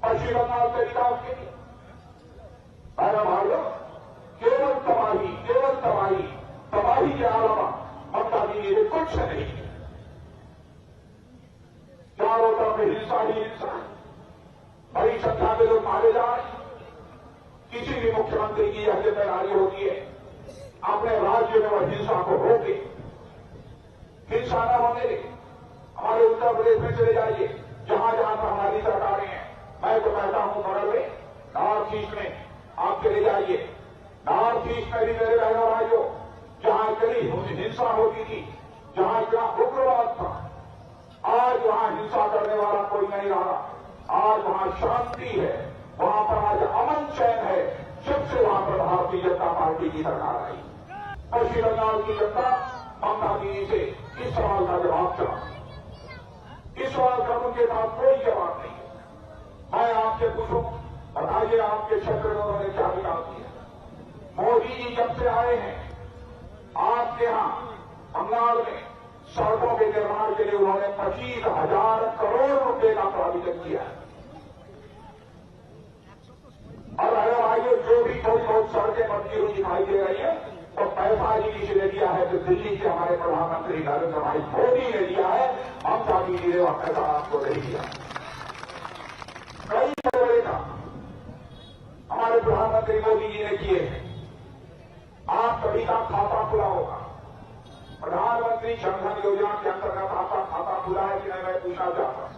पश्चिम बंगाल के विकास के लिए? मेरा भाइयों, केवल तबाही, केवल तबाही, तबाही के अलावा ममता दीदी ने कुछ नहीं। चारों तरफ हिंसा ही हिंसा, बड़ी संख्या में लोग मारे जा रहे हैं। किसी भी मुख्यमंत्री की यह जिम्मेदारी होती है अपने राज्य में वह हिंसा को रोके, हिंसा न होने दे। हमारे उत्तर प्रदेश में चले जाइए, जहां जहां पर हमारी सरकारें हैं। मैं तो कहता हूं बगल में नॉर्थ ईस्ट में आप चले जाइए नॉर्थ ईस्ट में भी मेरे बहनों भाइयों, जहां इतनी हिंसा होती थी, जहां इतना उग्रवाद था, आज वहां हिंसा करने वाला कोई नहीं रहा। आज वहां शांति है, वहां पर आज अमन चैन है, जब से वहां पर भारतीय जनता पार्टी की सरकार आई। पश्चिम बंगाल की जनता ममता दीदी से इस सवाल का जवाब चाहती, इस सवाल का उनके पास कोई जवाब नहीं है। मैं आपसे पूछूं, बताइए आपके क्षेत्र में उन्होंने क्या विकास किया? मोदी जी जब से आए हैं, आपके यहां बंगाल में सड़कों के निर्माण के लिए उन्होंने 25,000 करोड़ रुपए का प्राविधान किया है। और अगर आगे जो भी थोड़ी बहुत सड़कें बनती हुई दिखाई दे रही है, तो पैसा ही किसी दिया है, तो दिल्ली से हमारे प्रधानमंत्री नरेंद्र भाई मोदी ने दिया है। ममता दीदी ने वह पैसा आपको नहीं दिया। कई बड़े काम हमारे प्रधानमंत्री मोदी जी ने किए हैं। आप सभी का खाता खुला होगा। प्रधानमंत्री जनधन योजना के अंतर्गत आपका खाता खुला है कि नहीं, मैं पूछना चाहता हूं।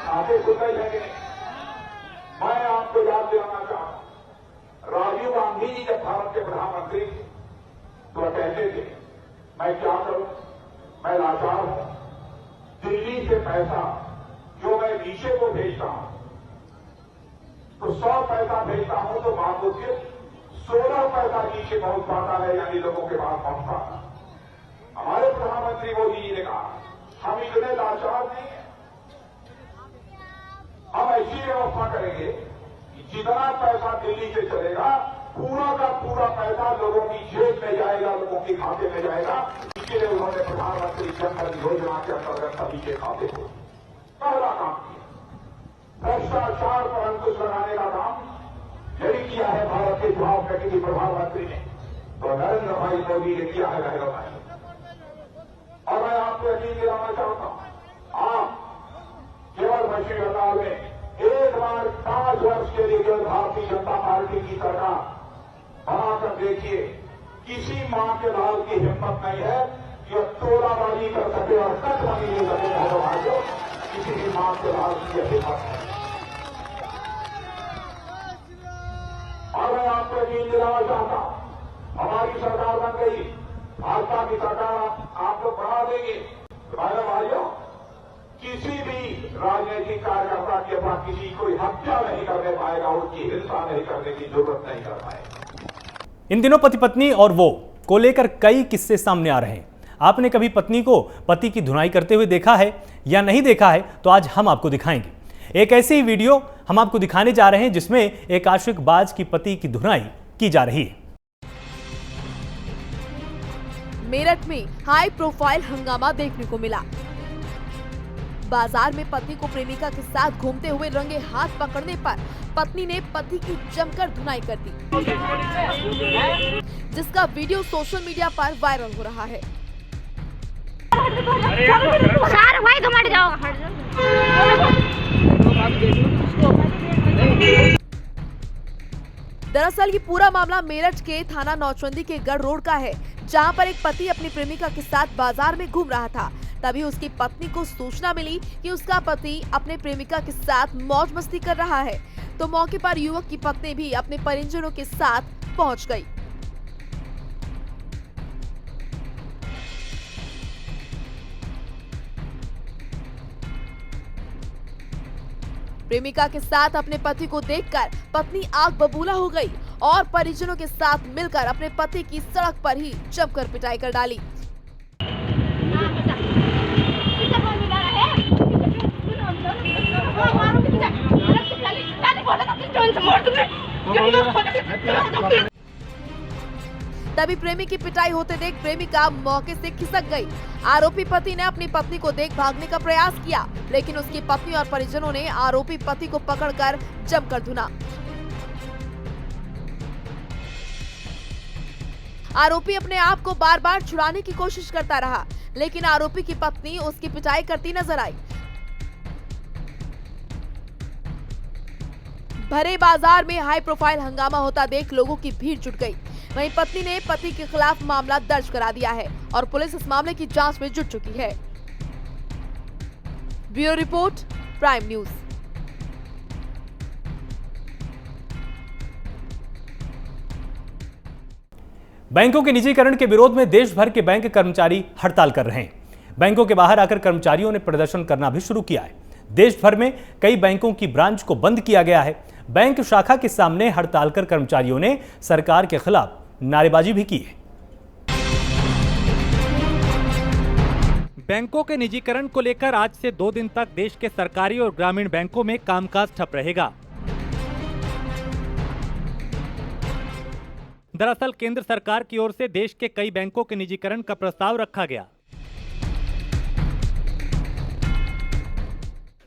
खाते खुल गए हैं कि नहीं? मैं आपको याद दिलाना चाहता हूं, राजीव गांधी जी जब भारत के प्रधानमंत्री थे तो कहते थे, मैं क्या करूं, मैं लाचार हूं, दिल्ली से पैसा जो मैं नीचे को भेजता हूं, तो 100 पैसा भेजता हूं तो बाबू के 16 पैसा नीचे पहुंच पाता है, यानी लोगों के पास पहुंचता है। हमारे प्रधानमंत्री मोदी जी ने कहा, हम इतने लाचार नहीं हैं, हम ऐसी व्यवस्था करेंगे कि जितना पैसा दिल्ली से चलेगा, पूरा का पूरा पैसा लोगों की जेब में जाएगा, लोगों के खाते में जाएगा। इसके लिए उन्होंने प्रधानमंत्री जनधन योजना के अंतर्गत सभी के खाते को पहला काम किया। भ्रष्टाचार पर अंकुश लगाने का काम यही किया है भारत के चुनाव में किसी प्रधानमंत्री ने, तो नरेंद्र भाई मोदी ने किया है बहनों भाई। और मैं आपको यकीन दिलाना चाहता हूं, आप केवल पश्चिम बंगाल में एक बार 5 वर्ष के लिए केवल भारतीय जनता पार्टी की सरकार बनाकर देखिए, किसी मां के लाल की हिम्मत नहीं है कि वह तोलाबाजी कर सके और कटबाजी ले सके। भाइयों, किसी भी मां के लाल की हिम्मत है। और मैं आपको यकीन दिलाना चाहता हूं, हमारी सरकार बन गई, भाजपा की सरकार आप लोग बना देंगे। भाइयों, किसी भी राजनीतिक कार्यकर्ता के पास किसी कोई हत्या नहीं करने पाएगा, उनकी हिंसा नहीं करने की जरूरत नहीं कर पाएगा। इन दिनों पति पत्नी और वो को लेकर कई किस्से सामने आ रहे हैं। आपने कभी पत्नी को पति की धुनाई करते हुए देखा है या नहीं देखा है, तो आज हम आपको दिखाएंगे। एक ऐसी वीडियो हम आपको दिखाने जा रहे हैं जिसमें एक आशिकबाज की पति की धुनाई की जा रही है। मेरठ में हाई प्रोफाइल हंगामा देखने को मिला। बाजार में पति को प्रेमिका के साथ घूमते हुए रंगे हाथ पकड़ने पर पत्नी ने पति की जमकर धुनाई कर दी, जिसका वीडियो सोशल मीडिया पर वायरल हो रहा है। दरअसल ये पूरा मामला मेरठ के थाना नौचंदी के गढ़ रोड का है, जहां पर एक पति अपनी प्रेमिका के साथ बाजार में घूम रहा था। तभी उसकी पत्नी को सूचना मिली कि उसका पति अपने प्रेमिका के साथ मौज मस्ती कर रहा है, तो मौके पर युवक की पत्नी भी अपने परिजनों के साथ पहुंच गई। प्रेमिका के साथ अपने पति को देखकर पत्नी आग बबूला हो गई और परिजनों के साथ मिलकर अपने पति की सड़क पर ही जमकर पिटाई कर डाली। तभी प्रेमी की पिटाई होते देख प्रेमिका मौके से खिसक गई। आरोपी पति ने अपनी पत्नी को देख भागने का प्रयास किया, लेकिन उसकी पत्नी और परिजनों ने आरोपी पति को पकड़कर जमकर धुना। आरोपी अपने आप को बार बार छुड़ाने की कोशिश करता रहा, लेकिन आरोपी की पत्नी उसकी पिटाई करती नजर आई। भरे बाजार में हाई प्रोफाइल हंगामा होता देख लोगों की भीड़ जुट गई। वहीं पत्नी ने पति के खिलाफ मामला दर्ज करा दिया है और पुलिस इस मामले की जांच में जुट चुकी है। Bureau report, prime news. बैंकों के निजीकरण के विरोध में देश भर के बैंक कर्मचारी हड़ताल कर रहे हैं। बैंकों के बाहर आकर कर्मचारियों ने प्रदर्शन करना भी शुरू किया है। देश भर में कई बैंकों की ब्रांच को बंद किया गया है। बैंक शाखा के सामने हड़ताल कर कर्मचारियों ने सरकार के खिलाफ नारेबाजी भी की है। बैंकों के निजीकरण को लेकर आज से 2 दिन तक देश के सरकारी और ग्रामीण बैंकों में कामकाज ठप रहेगा। दरअसल केंद्र सरकार की ओर से देश के कई बैंकों के निजीकरण का प्रस्ताव रखा गया।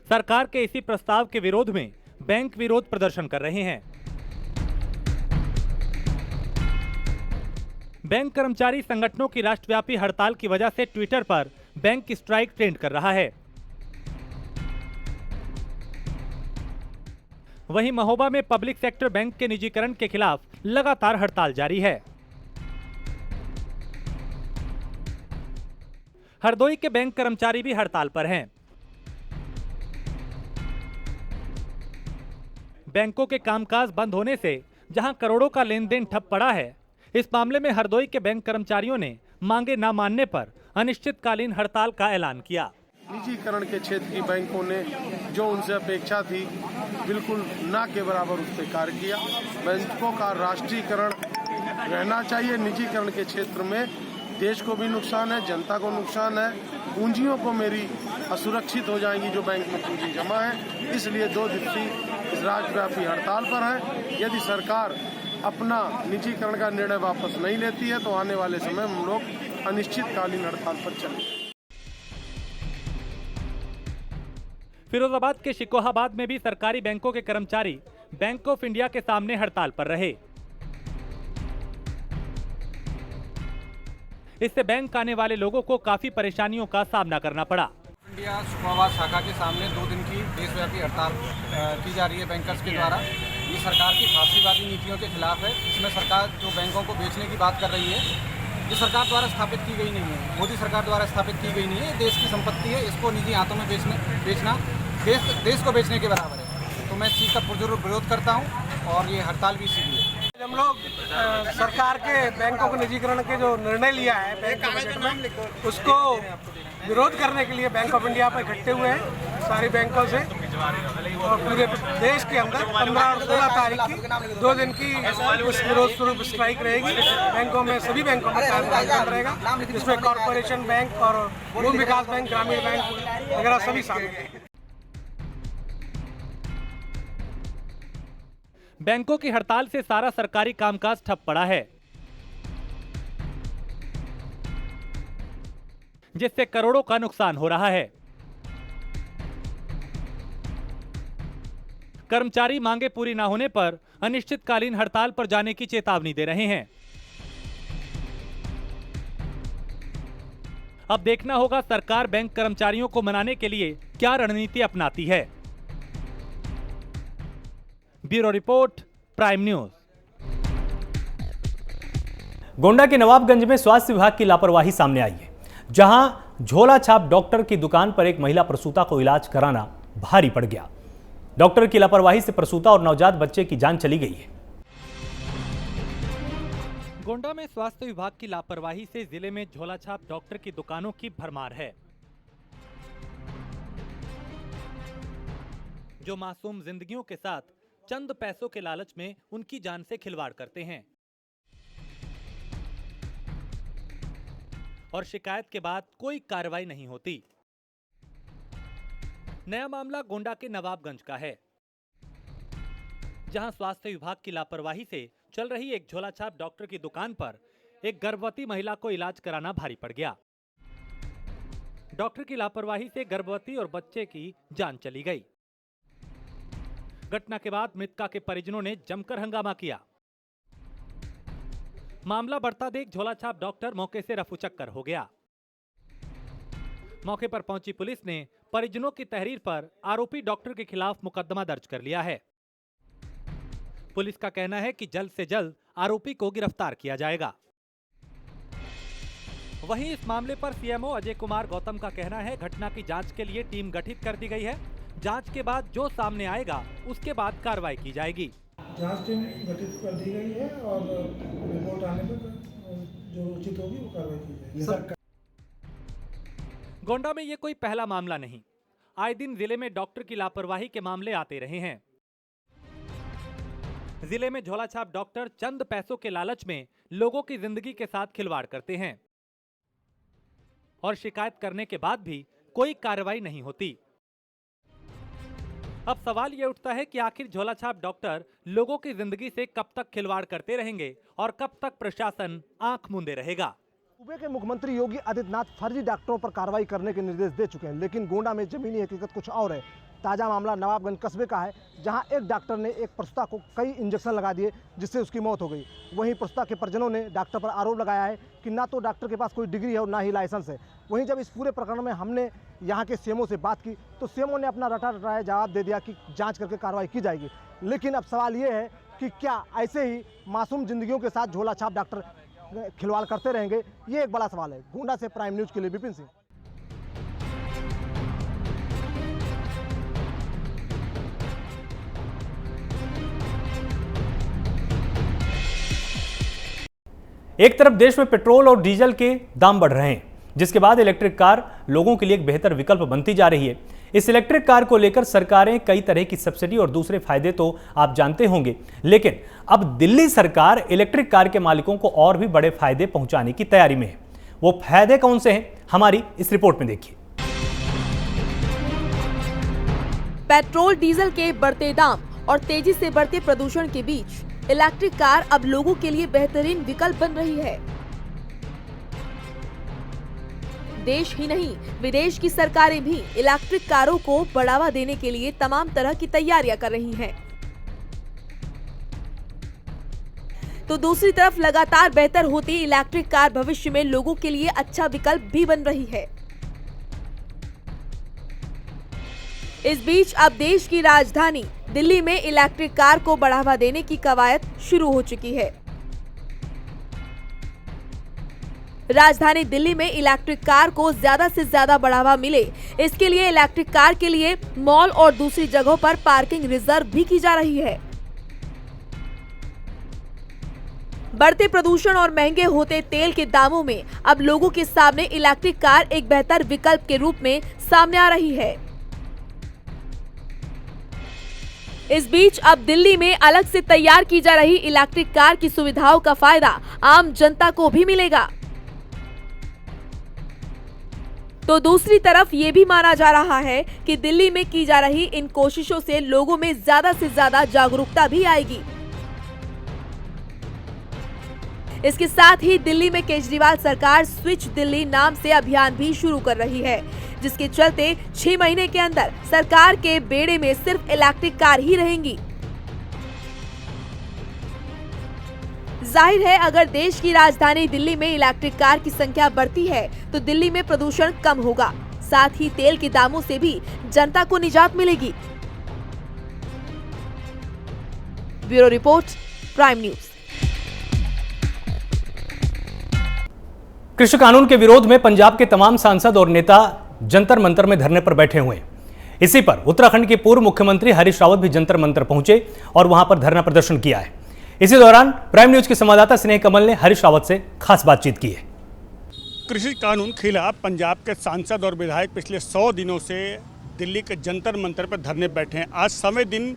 सरकार के इसी प्रस्ताव के विरोध में बैंक विरोध प्रदर्शन कर रहे हैं। बैंक कर्मचारी संगठनों की राष्ट्रव्यापी हड़ताल की वजह से ट्विटर पर बैंक स्ट्राइक ट्रेंड कर रहा है। वहीं महोबा में पब्लिक सेक्टर बैंक के निजीकरण के खिलाफ लगातार हड़ताल जारी है। हरदोई के बैंक कर्मचारी भी हड़ताल पर हैं। बैंकों के कामकाज बंद होने से जहां करोड़ों का लेन देन ठप पड़ा है, इस मामले में हरदोई के बैंक कर्मचारियों ने मांगे न मानने पर अनिश्चितकालीन हड़ताल का ऐलान किया। निजीकरण के क्षेत्र की बैंकों ने जो उनसे अपेक्षा थी बिल्कुल ना के बराबर उस पर कार्य किया। बैंकों का राष्ट्रीयकरण रहना चाहिए। निजीकरण के क्षेत्र में देश को भी नुकसान है, जनता को नुकसान है, पूंजियों को मेरी असुरक्षित हो जाएंगी जो बैंक में पूंजी जमा है। इसलिए 2 दिवसीय इस राज्यव्यापी हड़ताल पर है। यदि सरकार अपना निजीकरण का निर्णय वापस नहीं लेती है तो आने वाले समय हम लोग अनिश्चितकालीन हड़ताल पर चलेंगे। फिरोजाबाद के शिकोहाबाद में भी सरकारी बैंकों के कर्मचारी बैंक ऑफ इंडिया के सामने हड़ताल पर रहे। इससे बैंक आने वाले लोगों को काफी परेशानियों का सामना करना पड़ा। इंडिया शिकोहाबाद शाखा के सामने 2 दिन की देशव्यापी हड़ताल की जा रही है बैंकर्स के द्वारा। ये सरकार की फांसीवादी नीतियों के खिलाफ है। इसमें सरकार जो बैंकों को बेचने की बात कर रही है, ये सरकार द्वारा स्थापित की गई नहीं है, मोदी सरकार द्वारा स्थापित की गई नहीं है। देश की संपत्ति है, इसको निजी हाथों में बेचना देश को बेचने के बराबर है। तो मैं इस चीज़ का पुरजोर विरोध करता हूँ और ये हड़ताल भी इसीलिए है। हम लोग सरकार के बैंकों के निजीकरण के जो निर्णय लिया है बैंक के बजट में, उसको विरोध करने के लिए बैंक ऑफ इंडिया पर इकट्ठे हुए हैं सारी बैंकों से। और पूरे देश के अंदर 15 और 16 तारीख की 2 दिन की उस विरोध स्वरूप स्ट्राइक रहेगी। बैंकों में सभी बैंकों में कार्यक्रम रहेगा, जिसमें कॉरपोरेशन बैंक और भूमि विकास बैंक, ग्रामीण बैंक वगैरह सभी शामिल हैं। बैंकों की हड़ताल से सारा सरकारी कामकाज ठप पड़ा है, जिससे करोड़ों का नुकसान हो रहा है। कर्मचारी मांगे पूरी न होने पर अनिश्चितकालीन हड़ताल पर जाने की चेतावनी दे रहे हैं। अब देखना होगा सरकार बैंक कर्मचारियों को मनाने के लिए क्या रणनीति अपनाती है। Bureau report, prime news. Gonda के नवाबगंज में स्वास्थ्य विभाग की लापरवाही सामने आई है, जहां झोला छाप डॉक्टर की दुकान पर एक महिला प्रसूता को इलाज कराना भारी पड़ गया। डॉक्टर की लापरवाही से प्रसूता और नवजात बच्चे की जान चली गई है। गोंडा में स्वास्थ्य विभाग की लापरवाही से जिले में झोला छाप डॉक्टर की दुकानों की भरमार है, जो मासूम जिंदगियों के साथ चंद पैसों के लालच में उनकी जान से खिलवाड़ करते हैं और शिकायत के बाद कोई कार्रवाई नहीं होती। नया मामला गोंडा के नवाबगंज का है, जहां स्वास्थ्य विभाग की लापरवाही से चल रही एक झोलाछाप डॉक्टर की दुकान पर एक गर्भवती महिला को इलाज कराना भारी पड़ गया। डॉक्टर की लापरवाही से गर्भवती और बच्चे की जान चली गई। घटना के बाद मृतका के परिजनों ने जमकर हंगामा किया। मामला बढ़ता देख झोलाछाप डॉक्टर मौके से रफूचक्कर हो गया। मौके पर पहुंची पुलिस ने परिजनों की तहरीर पर आरोपी डॉक्टर के खिलाफ मुकदमा दर्ज कर लिया है। पुलिस का कहना है कि जल्द से जल्द आरोपी को गिरफ्तार किया जाएगा। वहीं इस मामले पर सीएमओ अजय कुमार गौतम का कहना है, घटना की जांच के लिए टीम गठित कर दी गई है। जांच के बाद जो सामने आएगा उसके बाद कार्रवाई की जाएगी। जांच टीम गठित कर दी गई है और रिपोर्ट आने पर जो उचित होगी वो कार्रवाई की जाएगी। गोंडा में ये कोई पहला मामला नहीं, आए दिन जिले में डॉक्टर की लापरवाही के मामले आते रहे हैं। जिले में झोलाछाप डॉक्टर चंद पैसों के लालच में लोगों की जिंदगी के साथ खिलवाड़ करते हैं और शिकायत करने के बाद भी कोई कार्रवाई नहीं होती। अब सवाल ये उठता है कि आखिर झोलाछाप डॉक्टर लोगों की जिंदगी से कब तक खिलवाड़ करते रहेंगे और कब तक प्रशासन आंख मूंदे रहेगा। सूबे के मुख्यमंत्री योगी आदित्यनाथ फर्जी डॉक्टरों पर कार्रवाई करने के निर्देश दे चुके हैं, लेकिन गोंडा में जमीनी हकीकत कुछ और है। ताज़ा मामला नवाबगंज कस्बे का है, जहां एक डॉक्टर ने एक प्रसूता को कई इंजेक्शन लगा दिए जिससे उसकी मौत हो गई। वहीं प्रसूता के परिजनों ने डॉक्टर पर आरोप लगाया है कि ना तो डॉक्टर के पास कोई डिग्री है और ना ही लाइसेंस है। वहीं जब इस पूरे प्रकरण में हमने यहाँ के सीएमओ से बात की तो सीएमओ ने अपना रटा-रटाया जवाब दे दिया कि जाँच करके कार्रवाई की जाएगी। लेकिन अब सवाल ये है कि क्या ऐसे ही मासूम जिंदगियों के साथ झोलाछाप डॉक्टर खिलवाड़ करते रहेंगे, ये एक बड़ा सवाल है। गोंडा से प्राइम न्यूज़ के लिए विपिन सिंह। एक तरफ देश में पेट्रोल और डीजल के दाम बढ़ रहे हैं, जिसके बाद इलेक्ट्रिक कार लोगों के लिए एक बेहतर विकल्प बनती जा रही है। इस इलेक्ट्रिक कार को लेकर सरकारें कई तरह की सब्सिडी और दूसरे फायदे तो आप जानते होंगे, लेकिन अब दिल्ली सरकार इलेक्ट्रिक कार के मालिकों को और भी बड़े फायदे पहुंचाने की तैयारी में है। वो फायदे कौन से हैं, हमारी इस रिपोर्ट में देखिए। पेट्रोल डीजल के बढ़ते दाम और तेजी से बढ़ते प्रदूषण के बीच इलेक्ट्रिक कार अब लोगों के लिए बेहतरीन विकल्प बन रही है। देश ही नहीं, विदेश की सरकारें भी इलेक्ट्रिक कारों को बढ़ावा देने के लिए तमाम तरह की तैयारियां कर रही हैं। तो दूसरी तरफ लगातार बेहतर होती इलेक्ट्रिक कार भविष्य में लोगों के लिए अच्छा विकल्प भी बन रही है। इस बीच अब देश की राजधानी दिल्ली में इलेक्ट्रिक कार को बढ़ावा देने की कवायद शुरू हो चुकी है। राजधानी दिल्ली में इलेक्ट्रिक कार को ज्यादा से ज्यादा बढ़ावा मिले, इसके लिए इलेक्ट्रिक कार के लिए मॉल और दूसरी जगहों पर पार्किंग रिजर्व भी की जा रही है। बढ़ते प्रदूषण और महंगे होते तेल के दामों में अब लोगों के सामने इलेक्ट्रिक कार एक बेहतर विकल्प के रूप में सामने आ रही है। इस बीच अब दिल्ली में अलग से तैयार की जा रही इलेक्ट्रिक कार की सुविधाओं का फायदा आम जनता को भी मिलेगा। तो दूसरी तरफ ये भी माना जा रहा है कि दिल्ली में की जा रही इन कोशिशों से लोगों में ज्यादा से ज्यादा जागरूकता भी आएगी। इसके साथ ही दिल्ली में केजरीवाल सरकार स्विच दिल्ली नाम से अभियान भी शुरू कर रही है, जिसके चलते 6 महीने के अंदर सरकार के बेड़े में सिर्फ इलेक्ट्रिक कार ही रहेंगी। जाहिर है, अगर देश की राजधानी दिल्ली में इलेक्ट्रिक कार की संख्या बढ़ती है तो दिल्ली में प्रदूषण कम होगा, साथ ही तेल के दामों से भी जनता को निजात मिलेगी। Bureau report, prime news. कृषि कानून के विरोध में पंजाब के तमाम सांसद और नेता जंतर मंतर में धरने पर बैठे हुए हैं। इसी पर उत्तराखंड के पूर्व मुख्यमंत्री हरीश रावत भी जंतर मंतर पहुंचे और वहां पर धरना प्रदर्शन किया है। इसी दौरान प्राइम न्यूज के संवाददाता स्नेह कमल ने हरीश रावत से खास बातचीत की है। कृषि कानून खिलाफ पंजाब के सांसद और विधायक पिछले 100 दिनों से दिल्ली के जंतर मंतर पर धरने बैठे हैं। आज 7वें दिन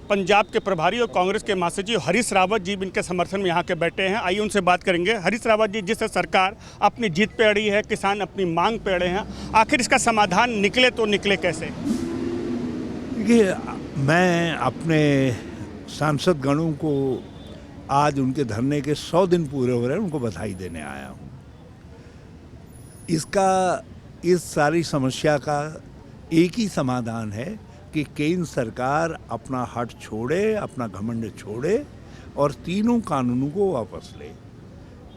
पंजाब के प्रभारी और कांग्रेस के महासचिव हरीश रावत जी इनके समर्थन में यहाँ के बैठे हैं। आइए उनसे बात करेंगे। हरीश रावत जी, जिससे सरकार अपनी जीत पे अड़ी है, किसान अपनी मांग पे अड़े हैं, आखिर इसका समाधान निकले तो निकले कैसे? देखिए, मैं अपने सांसद गणों को आज उनके धरने के 100 दिन पूरे हो रहे हैं, उनको बधाई देने आया हूँ। इस सारी समस्या का एक ही समाधान है कि केंद्र सरकार अपना हट छोड़े, अपना घमंड छोड़े और तीनों कानूनों को वापस ले।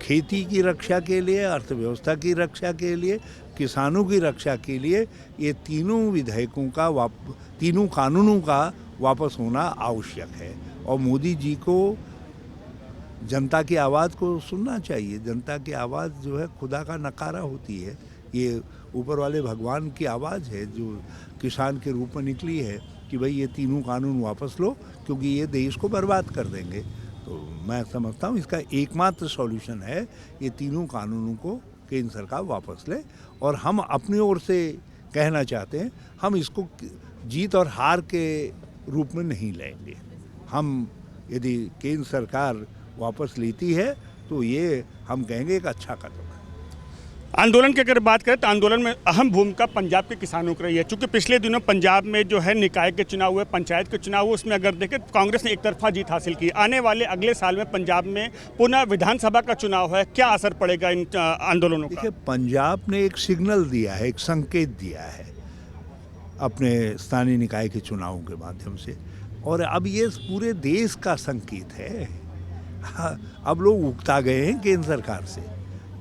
खेती की रक्षा के लिए, अर्थव्यवस्था की रक्षा के लिए, किसानों की रक्षा के लिए ये तीनों विधेयकों का तीनों कानूनों का वापस होना आवश्यक है। और मोदी जी को जनता की आवाज़ को सुनना चाहिए। जनता की आवाज़ जो है खुदा का नकारा होती है। ये ऊपर वाले भगवान की आवाज़ है जो किसान के रूप में निकली है कि भाई ये तीनों कानून वापस लो, क्योंकि ये देश को बर्बाद कर देंगे। तो मैं समझता हूँ इसका एकमात्र सॉल्यूशन है ये तीनों कानूनों को केंद्र सरकार वापस ले, और हम अपनी ओर से कहना चाहते हैं हम इसको जीत और हार के रूप में नहीं लेंगे। हम यदि केंद्र सरकार वापस लेती है तो ये हम कहेंगे एक अच्छा कदम है। आंदोलन की अगर बात करें तो आंदोलन में अहम भूमिका पंजाब के किसानों की रही है, क्योंकि पिछले दिनों पंजाब में जो है निकाय के चुनाव हुए, पंचायत के चुनाव हुए, उसमें अगर देखें कांग्रेस ने एक तरफा जीत हासिल की। आने वाले अगले साल में पंजाब में पुनः विधानसभा का चुनाव है, क्या असर पड़ेगा इन आंदोलनों का? देखिए, पंजाब ने एक सिग्नल दिया है, एक संकेत दिया है अपने स्थानीय निकाय के चुनावों के माध्यम से, और अब ये पूरे देश का संकेत है। अब लोग उकता गए हैं केंद्र सरकार से,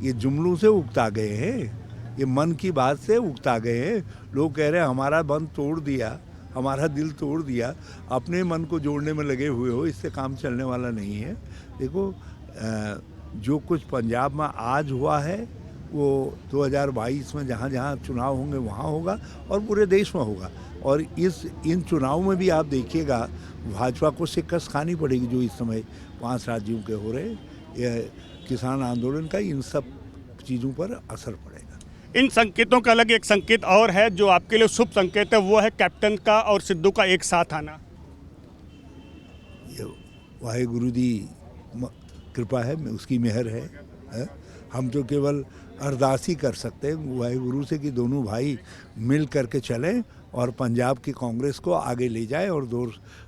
ये जुमलों से उकता गए हैं, ये मन की बात से उकता गए हैं। लोग कह रहे हैं हमारा मन तोड़ दिया, हमारा दिल तोड़ दिया, अपने मन को जोड़ने में लगे हुए हो, इससे काम चलने वाला नहीं है। देखो, जो कुछ पंजाब में आज हुआ है वो 2022 में जहाँ जहाँ चुनाव होंगे वहाँ होगा और पूरे देश में होगा। और इन चुनावों में भी आप देखिएगा भाजपा को शिकस्त खानी पड़ेगी, जो इस समय 5 राज्यों के हो रहे। किसान आंदोलन का इन सब चीज़ों पर असर पड़ेगा। इन संकेतों का अलग एक संकेत और है जो आपके लिए शुभ संकेत है, वो है कैप्टन का और सिद्धू का एक साथ आना। ये वाहेगुरु दी कृपा है, उसकी मेहर है। हम तो केवल अरदास ही कर सकते हैं वाहेगुरु से कि दोनों भाई मिल करके चलें और पंजाब की कांग्रेस को आगे ले जाए और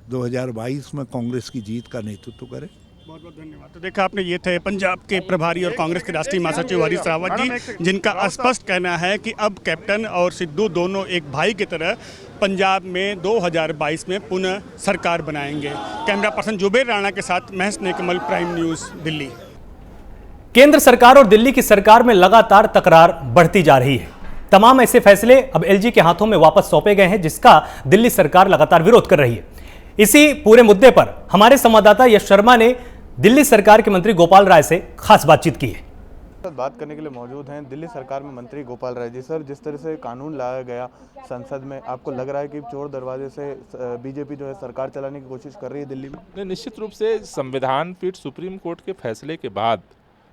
2022 में कांग्रेस की जीत का नेतृत्व करें। बहुत बहुत धन्यवाद। तो देखा आपने, ये थे पंजाब के प्रभारी और कांग्रेस के राष्ट्रीय महासचिव हरीश रावत जी, जिनका स्पष्ट कहना है कि अब कैप्टन और सिद्धू दोनों एक भाई की तरह पंजाब में 2022 में पुनः सरकार बनाएंगे। कैमरा पर्सन जुबेर राणा के साथ महेश नेकमल, प्राइम न्यूज़, दिल्ली। केंद्र सरकार और दिल्ली की सरकार में लगातार तकरार बढ़ती जा रही है। तमाम ऐसे फैसले अब एलजी के हाथों में वापस सौंपे गए हैं, जिसका दिल्ली सरकार लगातार विरोध कर रही है। इसी पूरे मुद्दे पर हमारे संवाददाता यश शर्मा ने दिल्ली सरकार के मंत्री गोपाल राय से खास बातचीत की है। बात करने के लिए मौजूद हैं दिल्ली सरकार में मंत्री गोपाल राय जी। सर, जिस तरह से कानून लाया गया संसद में, आपको लग रहा है कि चोर दरवाजे से बीजेपी जो है सरकार चलाने की कोशिश कर रही है दिल्ली में? निश्चित रूप से संविधान पीठ सुप्रीम कोर्ट के फैसले के बाद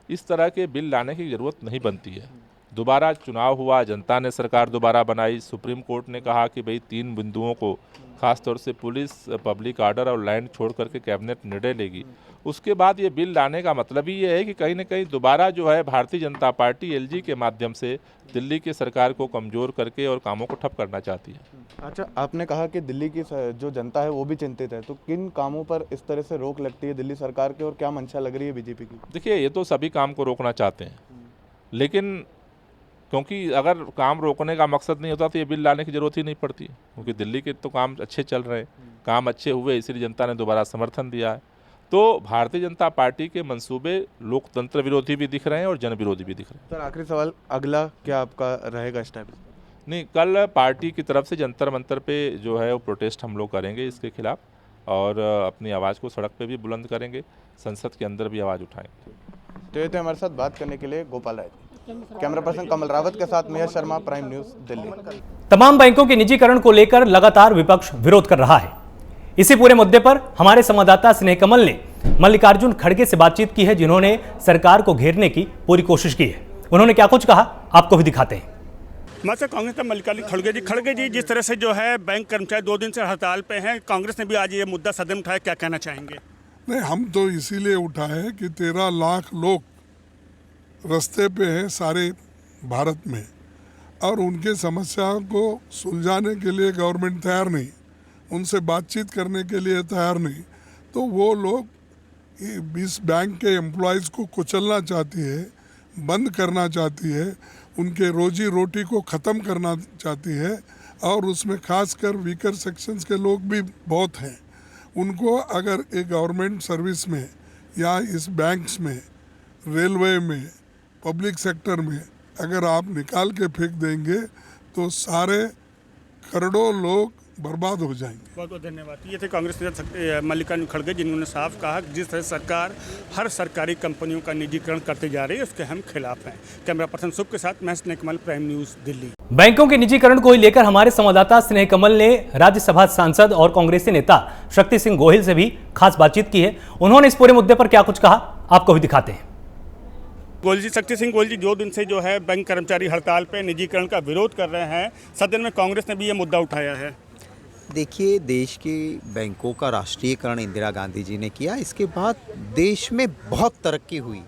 इस तरह के बिल लाने की ज़रूरत नहीं बनती है। दोबारा चुनाव हुआ, जनता ने सरकार दोबारा बनाई, सुप्रीम कोर्ट ने कहा कि भाई 3 बिंदुओं को खासतौर से पुलिस, पब्लिक ऑर्डर और लैंड छोड़ करके कैबिनेट निर्णय लेगी। उसके बाद ये बिल लाने का मतलब ही ये है कि कहीं ना कहीं दोबारा जो है भारतीय जनता पार्टी एलजी के माध्यम से दिल्ली की सरकार को कमज़ोर करके और कामों को ठप करना चाहती है। अच्छा, आपने कहा कि दिल्ली की जो जनता है वो भी चिंतित है, तो किन कामों पर इस तरह से रोक लगती है दिल्ली सरकार की और क्या मंशा लग रही है बीजेपी की? देखिए, ये तो सभी काम को रोकना चाहते हैं, लेकिन क्योंकि अगर काम रोकने का मकसद नहीं होता तो ये बिल लाने की ज़रूरत ही नहीं पड़ती, क्योंकि दिल्ली के तो काम अच्छे चल रहे हैं, काम अच्छे हुए, इसलिए जनता ने दोबारा समर्थन दिया है। तो भारतीय जनता पार्टी के मंसूबे लोकतंत्र विरोधी भी दिख रहे हैं और जन विरोधी भी दिख रहे हैं। सर, आखिरी सवाल, अगला क्या आपका रहेगा स्टेप? नहीं, कल पार्टी की तरफ से जंतर मंतर पे जो है वो प्रोटेस्ट हम लोग करेंगे इसके खिलाफ, और अपनी आवाज़ को सड़क पे भी बुलंद करेंगे, संसद के अंदर भी आवाज़ उठाएंगे। तो ये थे हमारे साथ बात करने के लिए गोपाल राय। कैमरा पर्सन कमल रावत के साथ महेश शर्मा, प्राइम न्यूज़, दिल्ली। तमाम बैंकों के निजीकरण को लेकर लगातार विपक्ष विरोध कर रहा है। इसी पूरे मुद्दे पर हमारे संवाददाता स्नेह कमल ने मल्लिकार्जुन खड़गे से बातचीत की है, जिन्होंने सरकार को घेरने की पूरी कोशिश की है। उन्होंने क्या कुछ कहा, आपको भी दिखाते हैं। कांग्रेस का मल्लिकार्जुन खड़गे जी, जिस तरह से जो है बैंक कर्मचारी 2 दिन से हड़ताल पे हैं, कांग्रेस ने भी आज ये मुद्दा सदन में उठाया, क्या कहना चाहेंगे? नहीं, हम तो इसीलिए उठाए कि 13 लाख लोग रास्ते पे हैं सारे भारत में, और उनके समस्याओं को सुलझाने के लिए गवर्नमेंट तैयार नहीं, उनसे बातचीत करने के लिए तैयार नहीं। तो वो लोग इस बैंक के एम्प्लॉयज़ को कुचलना चाहती है, बंद करना चाहती है, उनके रोजी रोटी को ख़त्म करना चाहती है, और उसमें खासकर वीकर सेक्शंस के लोग भी बहुत हैं। उनको अगर एक गवर्नमेंट सर्विस में या इस बैंक्स में, रेलवे में, पब्लिक सेक्टर में अगर आप निकाल के फेंक देंगे तो सारे करोड़ों लोग बर्बाद हो जाएंगे। बहुत बहुत धन्यवाद। ये थे कांग्रेस नेता मल्लिकार्जुन खड़गे, जिन्होंने साफ कहा कि जिस तरह सरकार हर सरकारी कंपनियों का निजीकरण करते जा रही है उसके हम खिलाफ हैं। कैमरा पर्सन शुभ के साथ मैं स्नेह कमल, प्राइम न्यूज, दिल्ली। बैंकों के निजीकरण को लेकर हमारे संवाददाता स्नेह कमल ने राज्यसभा सांसद और कांग्रेसी नेता शक्ति सिंह गोहिल से भी खास बातचीत की है। उन्होंने इस पूरे मुद्दे पर क्या कुछ कहा, आपको भी दिखाते हैं। गोयल जी, शक्ति सिंह गोयल जी, 2 दिन से जो है बैंक कर्मचारी हड़ताल पे निजीकरण का विरोध कर रहे हैं। सदन में कांग्रेस ने भी ये मुद्दा उठाया है। देखिए, देश के बैंकों का राष्ट्रीयकरण इंदिरा गांधी जी ने किया। इसके बाद देश में बहुत तरक्की हुई।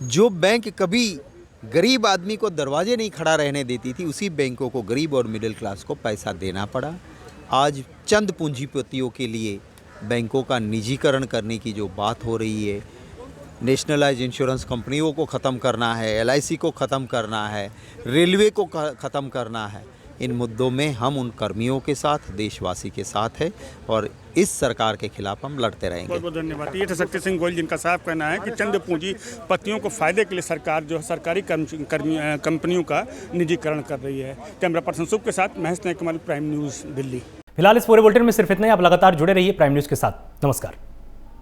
जो बैंक कभी गरीब आदमी को दरवाजे नहीं खड़ा रहने देती थी, उसी बैंकों को गरीब और मिडिल क्लास को पैसा देना पड़ा। आज चंद पूंजीपतियों के लिए बैंकों का निजीकरण करने की जो बात हो रही है, नेशनलाइज इंश्योरेंस कंपनियों को ख़त्म करना है, LIC को ख़त्म करना है, रेलवे को ख़त्म करना है, इन मुद्दों में हम उन कर्मियों के साथ, देशवासी के साथ है और इस सरकार के खिलाफ हम लड़ते रहेंगे। बहुत बहुत धन्यवाद। ये थे शक्ति सिंह गोयल, जिनका साफ कहना है कि चंद पूंजीपतियों को फायदे के लिए सरकार जो है सरकारी कंपनियों का निजीकरण कर रही है। कैमरा पर्सन शुभ के साथ मैं स्नेह कमल, प्राइम न्यूज़, दिल्ली। फिलहाल इस पूरे बुलेटिन में सिर्फ इतना ही। आप लगातार जुड़े रहिए प्राइम न्यूज़ के साथ। नमस्कार।